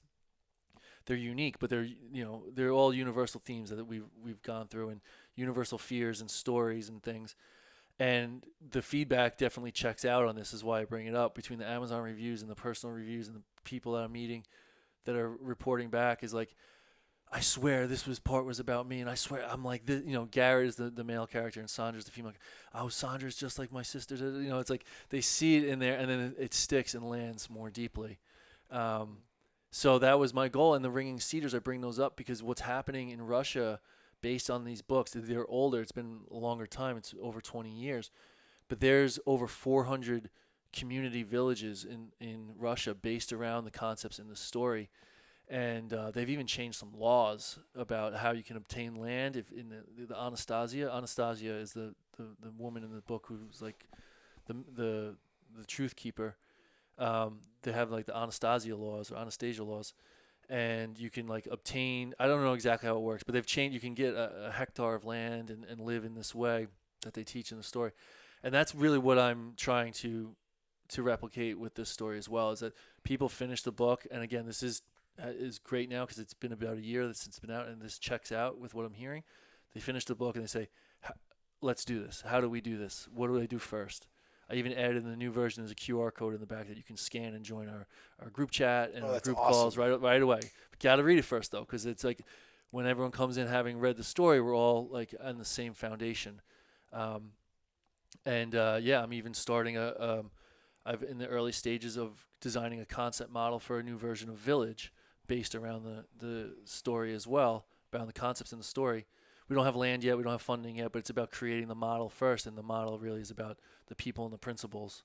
they're unique, but they're all universal themes that we've gone through, and universal fears and stories and things. And the feedback definitely checks out on this, is why I bring it up, between the Amazon reviews and the personal reviews and the people that I'm meeting that are reporting back, is like, I swear this part was about me, and I swear I'm like this. Garrett is the male character and Sandra's the female. Oh, Sandra's just like my sister. It's like they see it in there, and then it sticks and lands more deeply. So that was my goal. And the Ringing Cedars, I bring those up because what's happening in Russia, based on these books, they're older. It's been a longer time. It's over 20 years. But there's over 400 community villages in Russia based around the concepts in the story. And they've even changed some laws about how you can obtain land. If in the Anastasia is the woman in the book who's like the truth keeper. They have like the Anastasia laws, and you can like obtain, I don't know exactly how it works, but they've changed. You can get a hectare of land and live in this way that they teach in the story. And that's really what I'm trying to replicate with this story as well, is that people finish the book. And again, this is great now because it's been about a year since it's been out, and this checks out with what I'm hearing. They finish the book and they say, let's do this. How do we do this? What do I do first? I even added in the new version, there's a QR code in the back that you can scan and join our group chat and our group calls right away. But got to read it first, though, because it's like when everyone comes in having read the story, we're all like on the same foundation. I'm even starting I've in the early stages of designing a concept model for a new version of Village based around the story as well, around the concepts in the story. We don't have land yet, we don't have funding yet, but it's about creating the model first, and the model really is about the people and the principles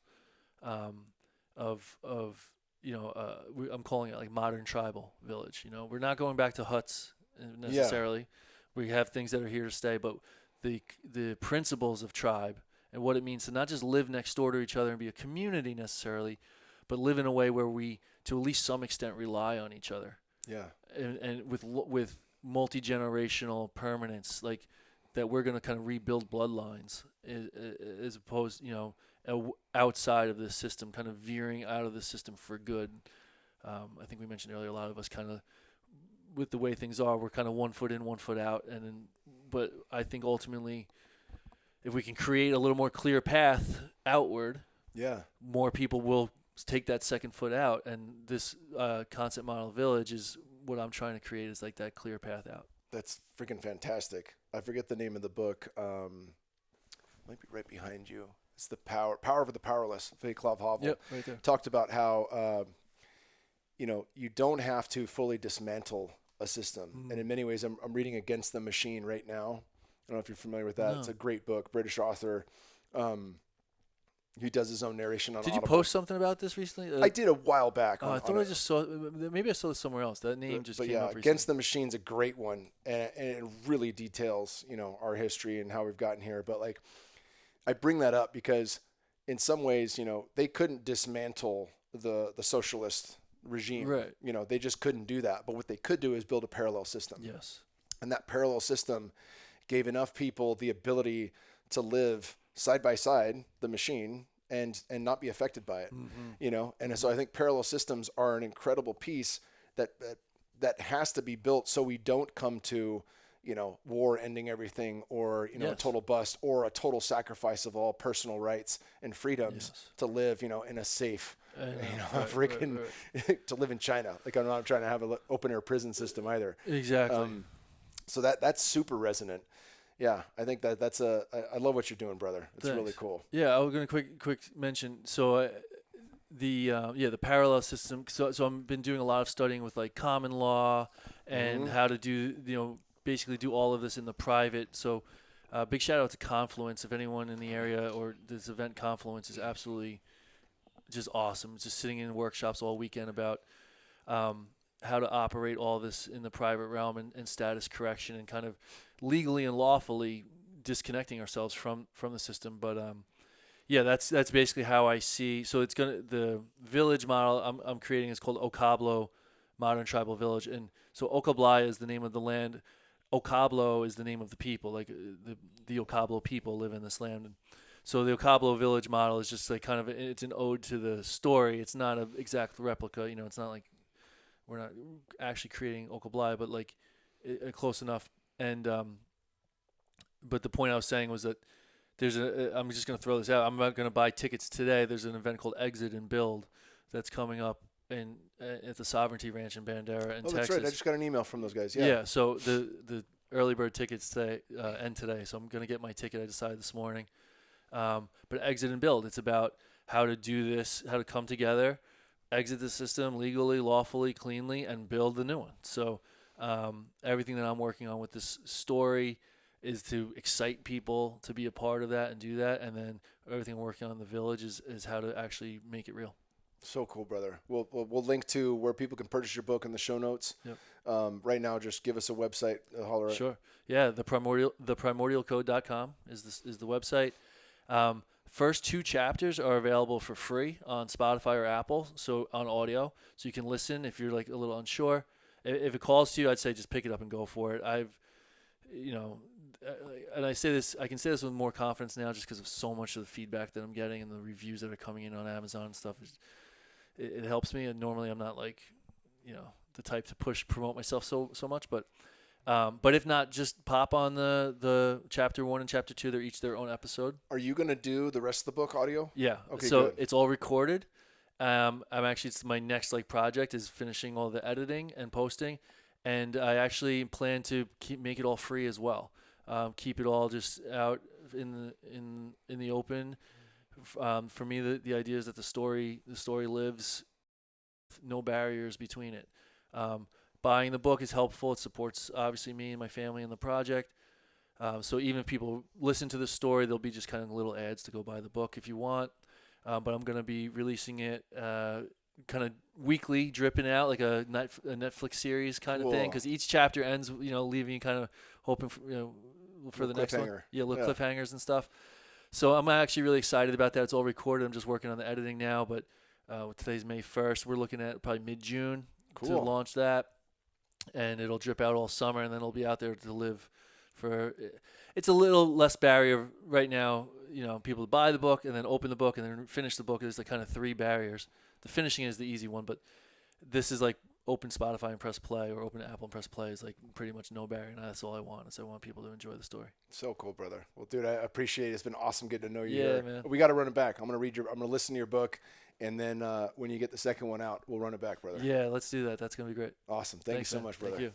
I'm calling it like modern tribal village. We're not going back to huts necessarily. Yeah. We have things that are here to stay, but the principles of tribe and what it means to not just live next door to each other and be a community necessarily, but live in a way where we, to at least some extent, rely on each other. Yeah. And with multi-generational permanence, like that we're going to kind of rebuild bloodlines as opposed, outside of this system, kind of veering out of the system for good. I think we mentioned earlier, a lot of us kind of, with the way things are, we're kind of 1 foot in, 1 foot out. But I think ultimately, if we can create a little more clear path outward, more people will take that second foot out. And this concept model village is what I'm trying to create, is like that clear path out. That's freaking fantastic. I forget the name of the book. Might be right behind you. It's the power over the powerless. Václav Havel. Yep, right there. Talked about how, you don't have to fully dismantle a system. And in many ways, I'm reading Against the Machine right now. I don't know if you're familiar with that. No. It's a great book, British author. He does his own narration on Did you Audible. post something about this recently? I did a while back. I thought I just saw. Maybe I saw this somewhere else. That name just came up recently. Against the Machine's a great one, and it really details, our history and how we've gotten here. But like, I bring that up because, in some ways, they couldn't dismantle the socialist regime. Right. They just couldn't do that. But what they could do is build a parallel system. Yes. And that parallel system gave enough people the ability to live side by side the machine and not be affected by it. And so I think parallel systems are an incredible piece that has to be built so we don't come to war ending everything, or a total bust, or a total sacrifice of all personal rights and freedoms to live in a safe to live in China. Like, I'm not trying to have an open air prison system either. Exactly. So that's super resonant. Yeah, I think that's I love what you're doing, brother. It's Thanks. really cool. Yeah, I was going to quick mention. So the parallel system. So I've been doing a lot of studying with like common law and how to do basically do all of this in the private. So big shout out to Confluence. If anyone in the area, or this event Confluence is absolutely just awesome. Just sitting in workshops all weekend about how to operate all this in the private realm and status correction and kind of legally and lawfully disconnecting ourselves from the system. But that's basically how I see. So it's the village model I'm creating is called Okablo Modern Tribal Village, and so Okablai is the name of the land. Okablo is the name of the people. Like the Okablo people live in this land. And so the Okablo village model is just like kind of it's an ode to the story. It's not an exact replica. It's not like we're not actually creating Okablai, but like close enough. And but the point I was saying was that I'm just going to throw this out. I'm not going to buy tickets today. There's an event called Exit and Build that's coming up at the Sovereignty Ranch in Bandera in Texas. That's right. I just got an email from those guys. Yeah. So the early bird tickets end today. So I'm going to get my ticket. I decided this morning. But Exit and Build. It's about how to do this, how to come together, exit the system legally, lawfully, cleanly, and build the new one. So everything that I'm working on with this story is to excite people to be a part of that and do that. And then everything I'm working on in the village is how to actually make it real. So cool, brother. We'll link to where people can purchase your book in the show notes. Yep. Right now, just give us a website. Holler. Sure. Yeah, theprimordialcode.com is the website. First 2 chapters are available for free on Spotify or Apple, so on audio, so you can listen if you're like a little unsure. If it calls to you, I'd say just pick it up and go for it. And I can say this with more confidence now just because of so much of the feedback that I'm getting and the reviews that are coming in on Amazon and stuff. It helps me, and normally I'm not like, the type to promote myself so much, but if not, just pop on the chapter 1 and chapter 2. They're each their own episode. Are you going to do the rest of the book audio? Yeah. Okay, so good. It's all recorded. It's my next project is finishing all the editing and posting, and I actually plan to make it all free as well. Keep it all just out in the open. For me, the idea is that the story lives, no barriers between it. Buying the book is helpful. It supports obviously me and my family and the project. So even if people listen to the story, there'll be just kind of little ads to go buy the book if you want. But I'm going to be releasing it kind of weekly, dripping out like a Netflix series kind of thing, because each chapter ends, leaving you kind of hoping for the next one. Yeah, little cliffhangers and stuff. So I'm actually really excited about that. It's all recorded. I'm just working on the editing now, but today's May 1st. We're looking at probably mid-June to launch that, and it'll drip out all summer, and then it'll be out there to live for. It's a little less barrier right now, people buy the book and then open the book and then finish the book. There's like kind of 3 barriers. The finishing is the easy one, but this is like open Spotify and press play, or open Apple and press play is like pretty much no barrier, and that's all I want. Is I want people to enjoy the story. So cool, brother. Well, dude, I appreciate it. It's been awesome getting to know you. Yeah, man. We got to run it back. I'm gonna listen to your book, and then when you get the second one out, we'll run it back, brother. Yeah, let's do that. That's gonna be great. Awesome. Thanks, you so much, brother. Thank you.